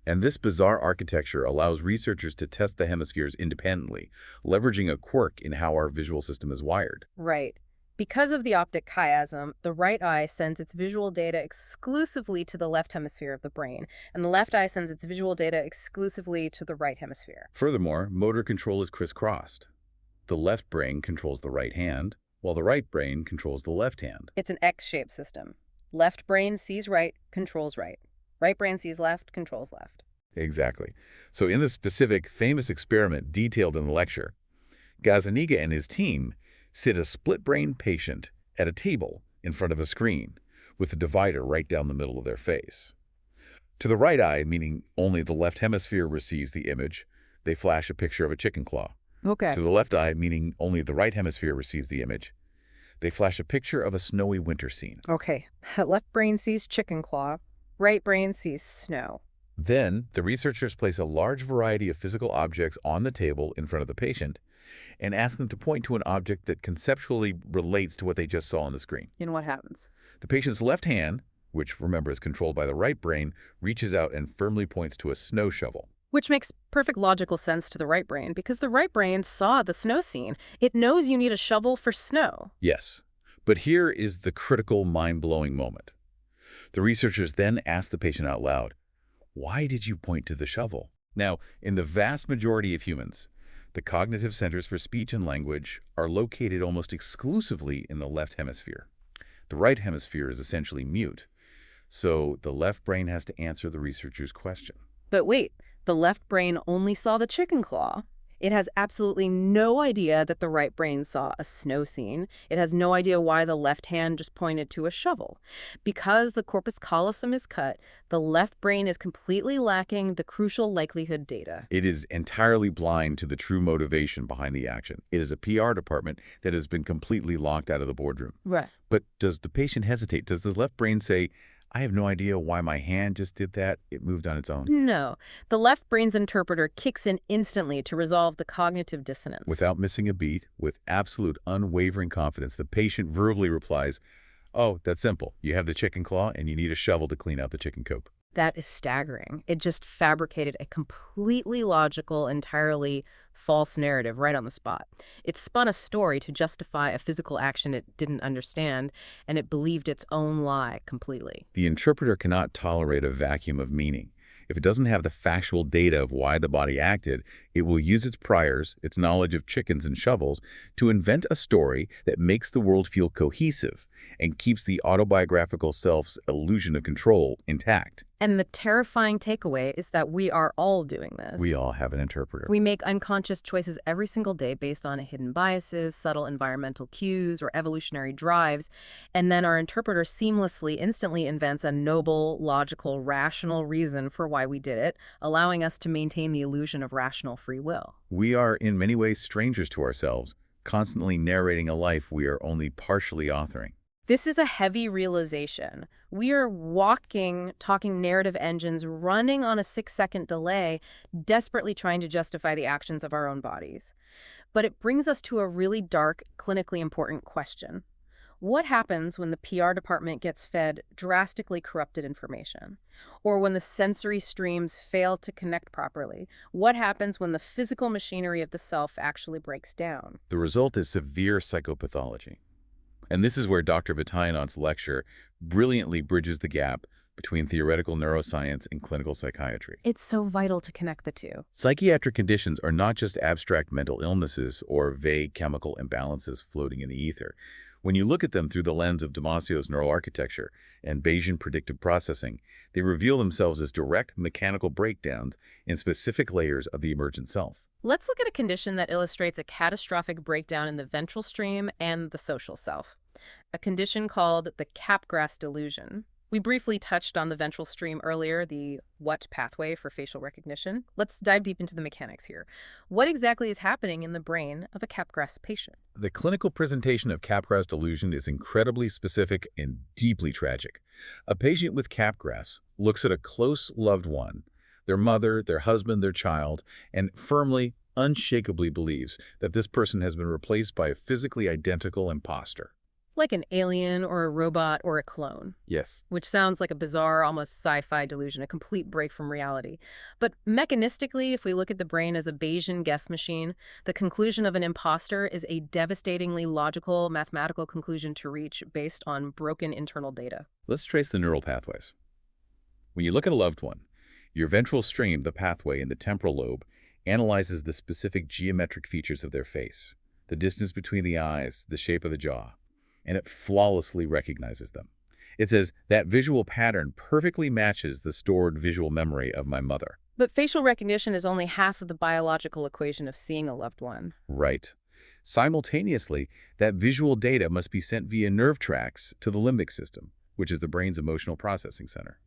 And this bizarre architecture allows researchers to test the hemispheres independently, leveraging a quirk in how our visual system is wired. Right. Because of the optic chiasm, the right eye sends its visual data exclusively to the left hemisphere of the brain, and the left eye sends its visual data exclusively to the right hemisphere. Furthermore, motor control is crisscrossed. The left brain controls the right hand, while the right brain controls the left hand. It's an X-shaped system. Left brain sees right, controls right. Right brain sees left, controls left. Exactly. So in this specific, famous experiment detailed in the lecture, Gazzaniga and his team sit a split-brain patient at a table in front of a screen with a divider right down the middle of their face. To the right eye, meaning only the left hemisphere receives the image, they flash a picture of a chicken claw. Okay. To the left eye, meaning only the right hemisphere receives the image, they flash a picture of a snowy winter scene. Okay. Left brain sees chicken claw. Right brain sees snow. Then, the researchers place a large variety of physical objects on the table in front of the patient and ask them to point to an object that conceptually relates to what they just saw on the screen. And what happens? The patient's left hand, which remember is controlled by the right brain, reaches out and firmly points to a snow shovel. Which makes perfect logical sense to the right brain, because the right brain saw the snow scene. It knows you need a shovel for snow. Yes, but here is the critical, mind-blowing moment. The researchers then ask the patient out loud, "Why did you point to the shovel?" Now, in the vast majority of humans, the cognitive centers for speech and language are located almost exclusively in the left hemisphere. The right hemisphere is essentially mute, so the left brain has to answer the researcher's question. But wait, the left brain only saw the chicken claw. It has absolutely no idea that the right brain saw a snow scene. It has no idea why the left hand just pointed to a shovel. Because the corpus callosum is cut, the left brain is completely lacking the crucial likelihood data. It is entirely blind to the true motivation behind the action. It is a PR department that has been completely locked out of the boardroom. Right. But does the patient hesitate? Does the left brain say, I have no idea why my hand just did that. It moved on its own. No, the left brain's interpreter kicks in instantly to resolve the cognitive dissonance. Without missing a beat, with absolute unwavering confidence, the patient verbally replies, "Oh, that's simple. You have the chicken claw and you need a shovel to clean out the chicken coop." That is staggering. It just fabricated a completely logical, entirely false narrative right on the spot. It spun a story to justify a physical action it didn't understand, and it believed its own lie completely. The interpreter cannot tolerate a vacuum of meaning. If it doesn't have the factual data of why the body acted, it will use its priors, its knowledge of chickens and shovels, to invent a story that makes the world feel cohesive and keeps the autobiographical self's illusion of control intact. And the terrifying takeaway is that we are all doing this. We all have an interpreter. We make unconscious choices every single day based on hidden biases, subtle environmental cues, or evolutionary drives, and then our interpreter seamlessly, instantly invents a noble, logical, rational reason for why we did it, allowing us to maintain the illusion of rational free will. We are in many ways strangers to ourselves, constantly narrating a life we are only partially authoring. This is a heavy realization. We are walking, talking narrative engines running on a 6-second delay, desperately trying to justify the actions of our own bodies. But it brings us to a really dark, clinically important question. What happens when the PR department gets fed drastically corrupted information? Or when the sensory streams fail to connect properly? What happens when the physical machinery of the self actually breaks down? The result is severe psychopathology. And this is where Dr. Vitayanant's lecture brilliantly bridges the gap between theoretical neuroscience and clinical psychiatry. It's so vital to connect the two. Psychiatric conditions are not just abstract mental illnesses or vague chemical imbalances floating in the ether. When you look at them through the lens of Damasio's neural architecture and Bayesian predictive processing, they reveal themselves as direct mechanical breakdowns in specific layers of the emergent self. Let's look at a condition that illustrates a catastrophic breakdown in the ventral stream and the social self. A condition called the Capgras delusion. We briefly touched on the ventral stream earlier, the what pathway for facial recognition. Let's dive deep into the mechanics here. What exactly is happening in the brain of a Capgras patient? The clinical presentation of Capgras delusion is incredibly specific and deeply tragic. A patient with Capgras looks at a close loved one, their mother, their husband, their child, and firmly, unshakably believes that this person has been replaced by a physically identical imposter. Like an alien or a robot or a clone. Yes. Which sounds like a bizarre, almost sci-fi delusion, a complete break from reality. But mechanistically, if we look at the brain as a Bayesian guess machine, the conclusion of an imposter is a devastatingly logical, mathematical conclusion to reach based on broken internal data. Let's trace the neural pathways. When you look at a loved one, your ventral stream, the pathway in the temporal lobe, analyzes the specific geometric features of their face, the distance between the eyes, the shape of the jaw, and it flawlessly recognizes them. It says, that visual pattern perfectly matches the stored visual memory of my mother. But facial recognition is only half of the biological equation of seeing a loved one. Right. Simultaneously, that visual data must be sent via nerve tracts to the limbic system, which is the brain's emotional processing center.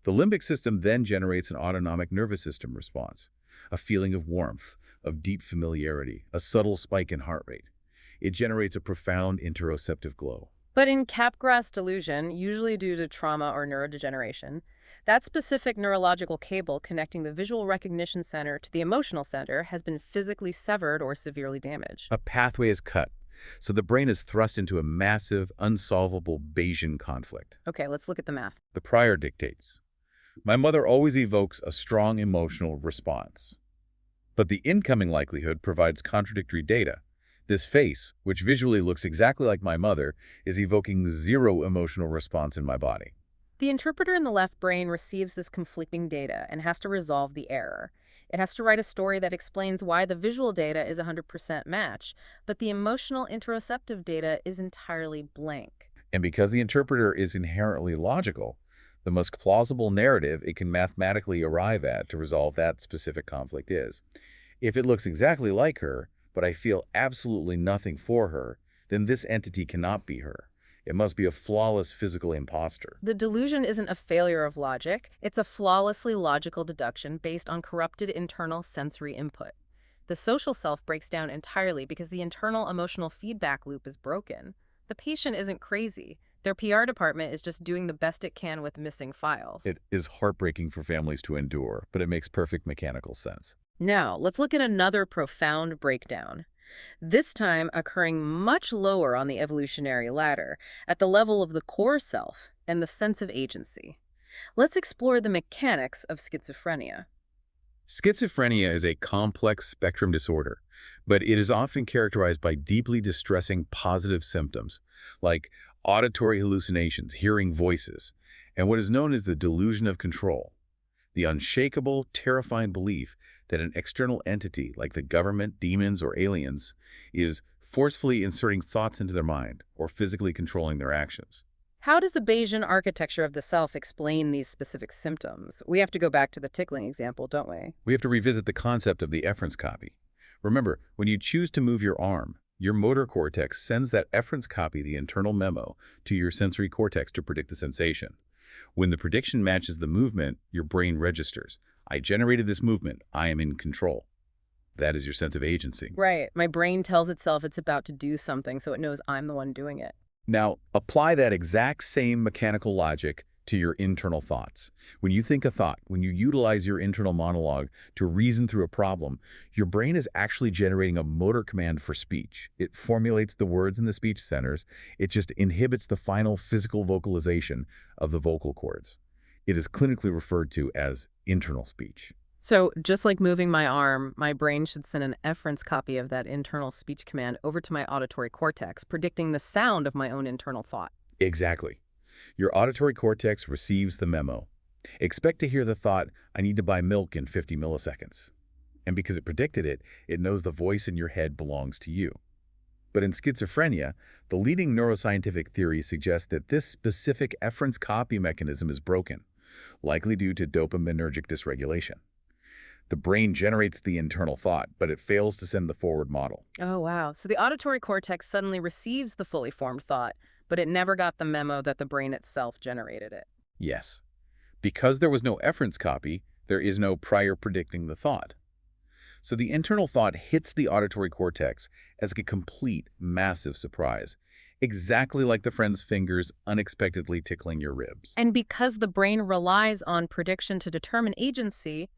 The limbic system then generates an autonomic nervous system response, a feeling of warmth, of deep familiarity, a subtle spike in heart rate. It generates a profound interoceptive glow. But in Capgras delusion, usually due to trauma or neurodegeneration, that specific neurological cable connecting the visual recognition center to the emotional center has been physically severed or severely damaged. A pathway is cut, so the brain is thrust into a massive, unsolvable Bayesian conflict. Okay, let's look at the math. The prior dictates, my mother always evokes a strong emotional response. But the incoming likelihood provides contradictory data. This face, which visually looks exactly like my mother, is evoking zero emotional response in my body. The interpreter in the left brain receives this conflicting data and has to resolve the error. It has to write a story that explains why the visual data is 100% match, but the emotional interoceptive data is entirely blank. And because the interpreter is inherently logical, the most plausible narrative it can mathematically arrive at to resolve that specific conflict is, if it looks exactly like her, but I feel absolutely nothing for her, then this entity cannot be her. It must be a flawless physical imposter. The delusion isn't a failure of logic. It's a flawlessly logical deduction based on corrupted internal sensory input. The social self breaks down entirely because the internal emotional feedback loop is broken. The patient isn't crazy. Their PR department is just doing the best it can with missing files. It is heartbreaking for families to endure, but it makes perfect mechanical sense. Now, let's look at another profound breakdown, this time occurring much lower on the evolutionary ladder, at the level of the core self and the sense of agency. Let's explore the mechanics of schizophrenia. Schizophrenia is a complex spectrum disorder, but it is often characterized by deeply distressing positive symptoms, like auditory hallucinations, hearing voices, and what is known as the delusion of control, the unshakable, terrifying belief that an external entity, like the government, demons, or aliens, is forcefully inserting thoughts into their mind or physically controlling their actions. How does the Bayesian architecture of the self explain these specific symptoms? We have to go back to the tickling example, don't we? We have to revisit the concept of the efference copy. Remember, when you choose to move your arm, your motor cortex sends that efference copy, the internal memo, to your sensory cortex to predict the sensation. When the prediction matches the movement, your brain registers. I generated this movement. I am in control. That is your sense of agency. Right. My brain tells itself it's about to do something, so it knows I'm the one doing it. Now, apply that exact same mechanical logic to your internal thoughts. When you think a thought, when you utilize your internal monologue to reason through a problem, your brain is actually generating a motor command for speech. It formulates the words in the speech centers. It just inhibits the final physical vocalization of the vocal cords. It is clinically referred to as internal speech. So just like moving my arm, my brain should send an efference copy of that internal speech command over to my auditory cortex, predicting the sound of my own internal thought. Exactly. Your auditory cortex receives the memo. Expect to hear the thought, I need to buy milk in 50 milliseconds. And because it predicted it, it knows the voice in your head belongs to you. But in schizophrenia, the leading neuroscientific theory suggests that this specific efference copy mechanism is broken, likely due to dopaminergic dysregulation. The brain generates the internal thought, but it fails to send the forward model. Oh, wow. So the auditory cortex suddenly receives the fully formed thought, but it never got the memo that the brain itself generated it. Yes. Because there was no efference copy, there is no prior predicting the thought. So the internal thought hits the auditory cortex as a complete, massive surprise, exactly like the friend's fingers unexpectedly tickling your ribs. And because the brain relies on prediction to determine agency,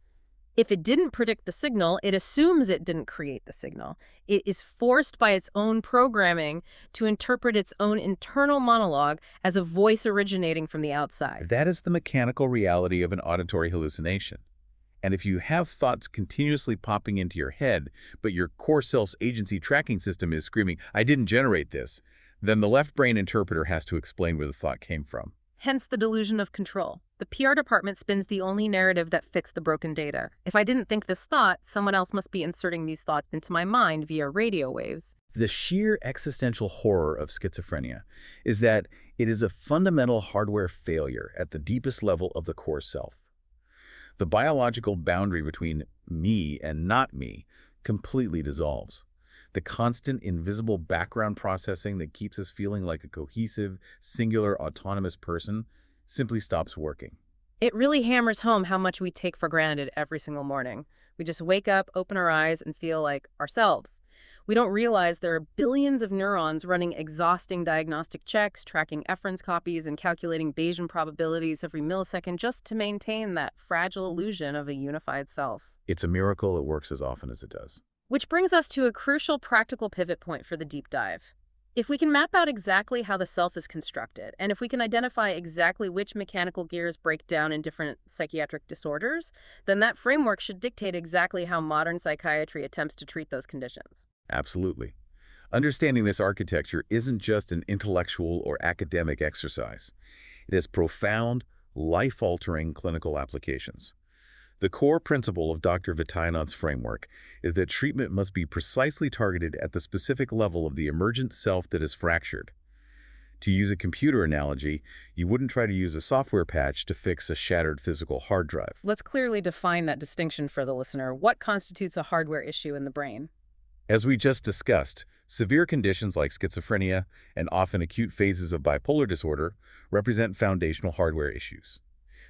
if it didn't predict the signal, it assumes it didn't create the signal. It is forced by its own programming to interpret its own internal monologue as a voice originating from the outside. That is the mechanical reality of an auditory hallucination. And if you have thoughts continuously popping into your head, but your core self's agency tracking system is screaming, I didn't generate this, then the left brain interpreter has to explain where the thought came from. Hence the delusion of control. The PR department spins the only narrative that fits the broken data. If I didn't think this thought, someone else must be inserting these thoughts into my mind via radio waves. The sheer existential horror of schizophrenia is that it is a fundamental hardware failure at the deepest level of the core self. The biological boundary between me and not me completely dissolves. The constant, invisible background processing that keeps us feeling like a cohesive, singular, autonomous person simply stops working. It really hammers home how much we take for granted every single morning. We just wake up, open our eyes, and feel like ourselves. We don't realize there are billions of neurons running exhausting diagnostic checks, tracking efference copies, and calculating Bayesian probabilities every millisecond just to maintain that fragile illusion of a unified self. It's a miracle it works as often as it does. Which brings us to a crucial practical pivot point for the deep dive. If we can map out exactly how the self is constructed, and if we can identify exactly which mechanical gears break down in different psychiatric disorders, then that framework should dictate exactly how modern psychiatry attempts to treat those conditions. Absolutely. Understanding this architecture isn't just an intellectual or academic exercise. It has profound, life-altering clinical applications. The core principle of Dr. Vitayanand's framework is that treatment must be precisely targeted at the specific level of the emergent self that is fractured. To use a computer analogy, you wouldn't try to use a software patch to fix a shattered physical hard drive. Let's clearly define that distinction for the listener. What constitutes a hardware issue in the brain? As we just discussed, severe conditions like schizophrenia and often acute phases of bipolar disorder represent foundational hardware issues.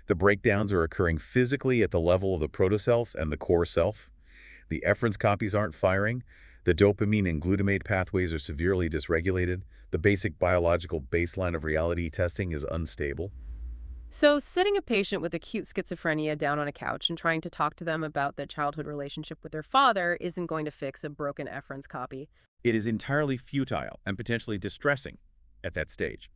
The breakdowns are occurring physically at the level of the protoself and the core self. The efference copies aren't firing. The dopamine and glutamate pathways are severely dysregulated. The basic biological baseline of reality testing is unstable. So, sitting a patient with acute schizophrenia down on a couch and trying to talk to them about their childhood relationship with their father isn't going to fix a broken efference copy. It is entirely futile and potentially distressing at that stage.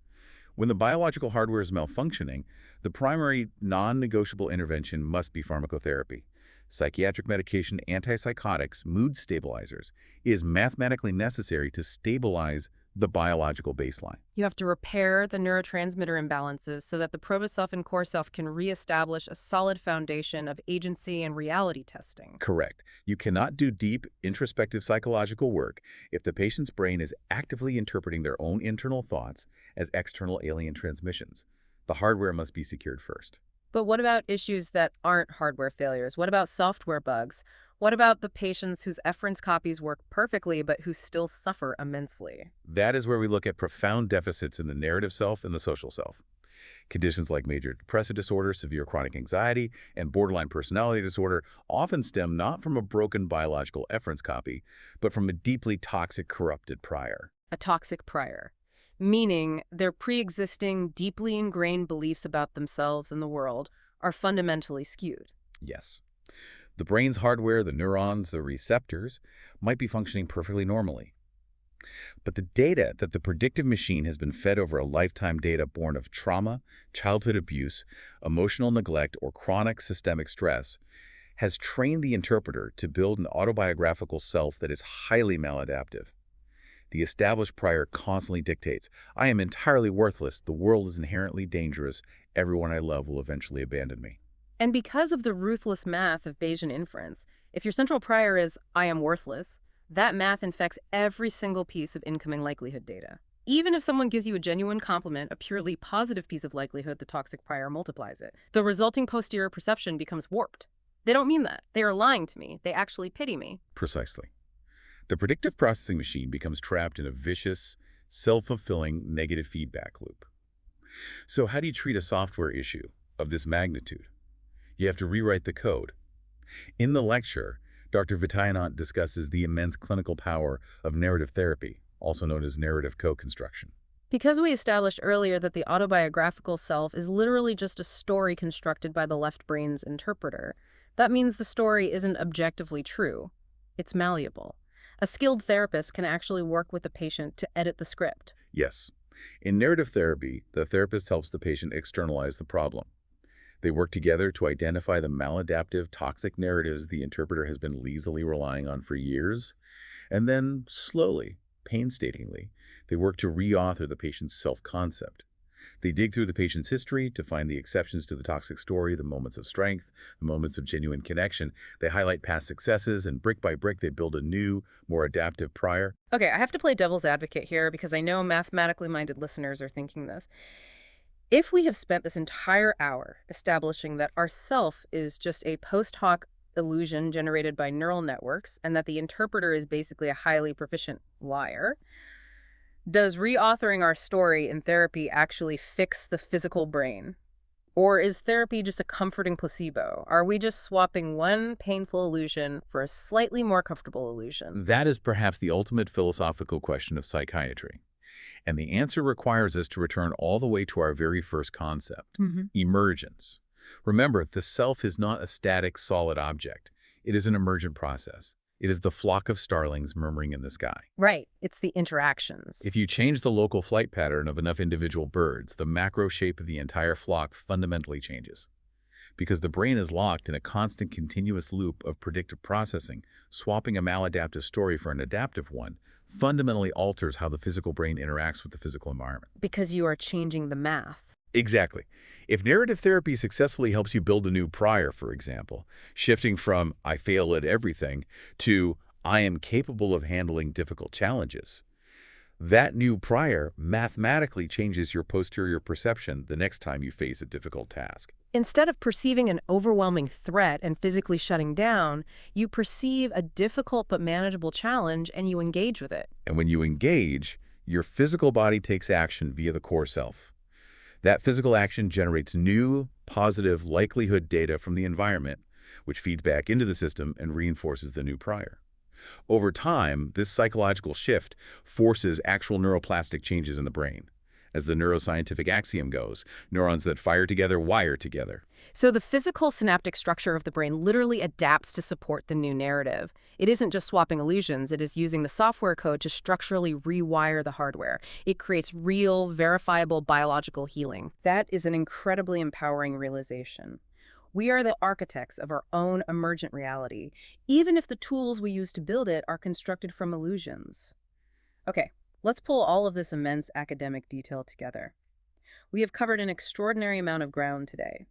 When the biological hardware is malfunctioning, the primary non-negotiable intervention must be pharmacotherapy. Psychiatric medication, antipsychotics, mood stabilizers is mathematically necessary to stabilize the biological baseline. You have to repair the neurotransmitter imbalances so that the protoself and core self can reestablish a solid foundation of agency and reality testing. Correct. You cannot do deep, introspective psychological work if the patient's brain is actively interpreting their own internal thoughts as external alien transmissions. The hardware must be secured first. But what about issues that aren't hardware failures? What about software bugs? What about the patients whose efference copies work perfectly but who still suffer immensely? That is where we look at profound deficits in the narrative self and the social self. Conditions like major depressive disorder, severe chronic anxiety, and borderline personality disorder often stem not from a broken biological efference copy, but from a deeply toxic, corrupted prior. A toxic prior, meaning their pre-existing, deeply ingrained beliefs about themselves and the world are fundamentally skewed. Yes. The brain's hardware, the neurons, the receptors, might be functioning perfectly normally. But the data that the predictive machine has been fed over a lifetime data born of trauma, childhood abuse, emotional neglect, or chronic systemic stress has trained the interpreter to build an autobiographical self that is highly maladaptive. The established prior constantly dictates, I am entirely worthless, the world is inherently dangerous, everyone I love will eventually abandon me. And because of the ruthless math of Bayesian inference, if your central prior is, I am worthless, that math infects every single piece of incoming likelihood data. Even if someone gives you a genuine compliment, a purely positive piece of likelihood, the toxic prior multiplies it. The resulting posterior perception becomes warped. They don't mean that. They are lying to me. They actually pity me. Precisely. The predictive processing machine becomes trapped in a vicious, self-fulfilling negative feedback loop. So how do you treat a software issue of this magnitude? You have to rewrite the code. In the lecture, Dr. Vitayanant discusses the immense clinical power of narrative therapy, also known as narrative co-construction. Because we established earlier that the autobiographical self is literally just a story constructed by the left brain's interpreter, that means the story isn't objectively true. It's malleable. A skilled therapist can actually work with the patient to edit the script. Yes. In narrative therapy, the therapist helps the patient externalize the problem. They work together to identify the maladaptive, toxic narratives the interpreter has been lazily relying on for years, and then slowly, painstakingly, they work to reauthor the patient's self-concept. They dig through the patient's history to find the exceptions to the toxic story, the moments of strength, the moments of genuine connection. They highlight past successes, and brick by brick, they build a new, more adaptive prior. Okay, I have to play devil's advocate here because I know mathematically minded listeners are thinking this. If we have spent this entire hour establishing that our self is just a post hoc illusion generated by neural networks and that the interpreter is basically a highly proficient liar, does reauthoring our story in therapy actually fix the physical brain? Or is therapy just a comforting placebo? Are we just swapping one painful illusion for a slightly more comfortable illusion? That is perhaps the ultimate philosophical question of psychiatry. And the answer requires us to return all the way to our very first concept, emergence. Remember, the self is not a static, solid object. It is an emergent process. It is the flock of starlings murmuring in the sky. Right. It's the interactions. If you change the local flight pattern of enough individual birds, the macro shape of the entire flock fundamentally changes. Because the brain is locked in a constant continuous loop of predictive processing, swapping a maladaptive story for an adaptive one fundamentally alters how the physical brain interacts with the physical environment. Because you are changing the math. Exactly. If narrative therapy successfully helps you build a new prior, for example, shifting from I fail at everything to I am capable of handling difficult challenges, that new prior mathematically changes your posterior perception the next time you face a difficult task. Instead of perceiving an overwhelming threat and physically shutting down, you perceive a difficult but manageable challenge and you engage with it. And when you engage, your physical body takes action via the core self. That physical action generates new, positive likelihood data from the environment, which feeds back into the system and reinforces the new prior. Over time, this psychological shift forces actual neuroplastic changes in the brain. As the neuroscientific axiom goes, neurons that fire together wire together. So the physical synaptic structure of the brain literally adapts to support the new narrative. It isn't just swapping illusions, it is using the software code to structurally rewire the hardware. It creates real, verifiable biological healing. That is an incredibly empowering realization. We are the architects of our own emergent reality, even if the tools we use to build it are constructed from illusions. Okay, let's pull all of this immense academic detail together. We have covered an extraordinary amount of ground today.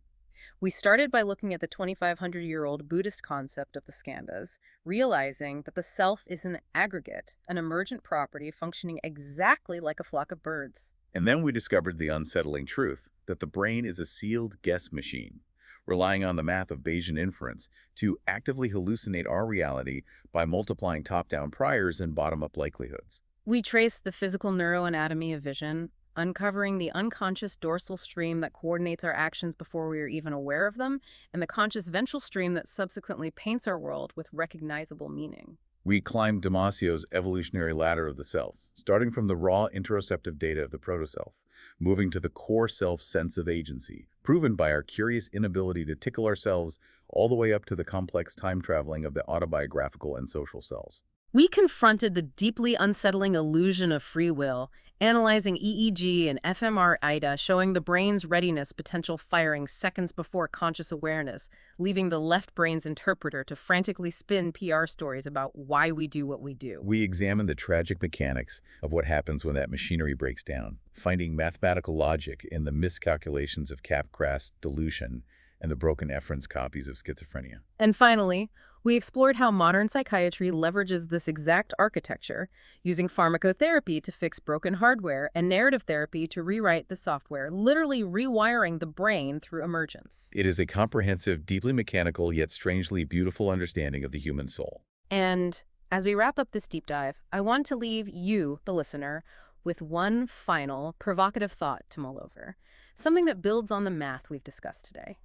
We started by looking at the 2,500-year-old Buddhist concept of the skandhas, realizing that the self is an aggregate, an emergent property functioning exactly like a flock of birds. And then we discovered the unsettling truth that the brain is a sealed guess machine, relying on the math of Bayesian inference to actively hallucinate our reality by multiplying top-down priors and bottom-up likelihoods. We traced the physical neuroanatomy of vision, uncovering the unconscious dorsal stream that coordinates our actions before we are even aware of them, and the conscious ventral stream that subsequently paints our world with recognizable meaning. We climbed Damasio's evolutionary ladder of the self, starting from the raw interoceptive data of the protoself, moving to the core self sense of agency, proven by our curious inability to tickle ourselves, all the way up to the complex time traveling of the autobiographical and social selves. We confronted the deeply unsettling illusion of free will, analyzing EEG and fMRI showing the brain's readiness potential firing seconds before conscious awareness, leaving the left brain's interpreter to frantically spin PR stories about why we do what we do. We examined the tragic mechanics of what happens when that machinery breaks down, finding mathematical logic in the miscalculations of Capgras dilution and the broken efference copies of schizophrenia. And finally, we explored how modern psychiatry leverages this exact architecture, using pharmacotherapy to fix broken hardware and narrative therapy to rewrite the software, literally rewiring the brain through emergence. It is a comprehensive, deeply mechanical, yet strangely beautiful understanding of the human soul. And as we wrap up this deep dive, I want to leave you, the listener, with one final provocative thought to mull over, something that builds on the math we've discussed today.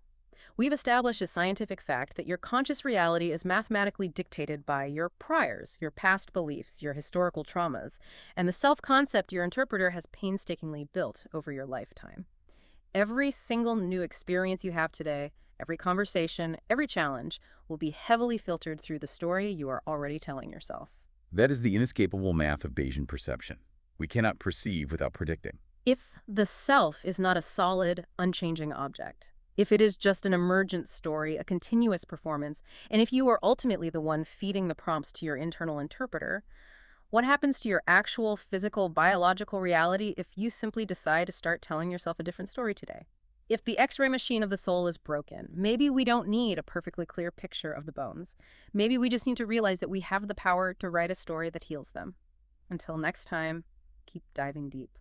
We've established a scientific fact that your conscious reality is mathematically dictated by your priors, your past beliefs, your historical traumas, and the self-concept your interpreter has painstakingly built over your lifetime. Every single new experience you have today, every conversation, every challenge will be heavily filtered through the story you are already telling yourself. That is the inescapable math of Bayesian perception. We cannot perceive without predicting. If the self is not a solid, unchanging object, if it is just an emergent story, a continuous performance, and if you are ultimately the one feeding the prompts to your internal interpreter, what happens to your actual physical, biological reality if you simply decide to start telling yourself a different story today? If the X-ray machine of the soul is broken, maybe we don't need a perfectly clear picture of the bones. Maybe we just need to realize that we have the power to write a story that heals them. Until next time, keep diving deep.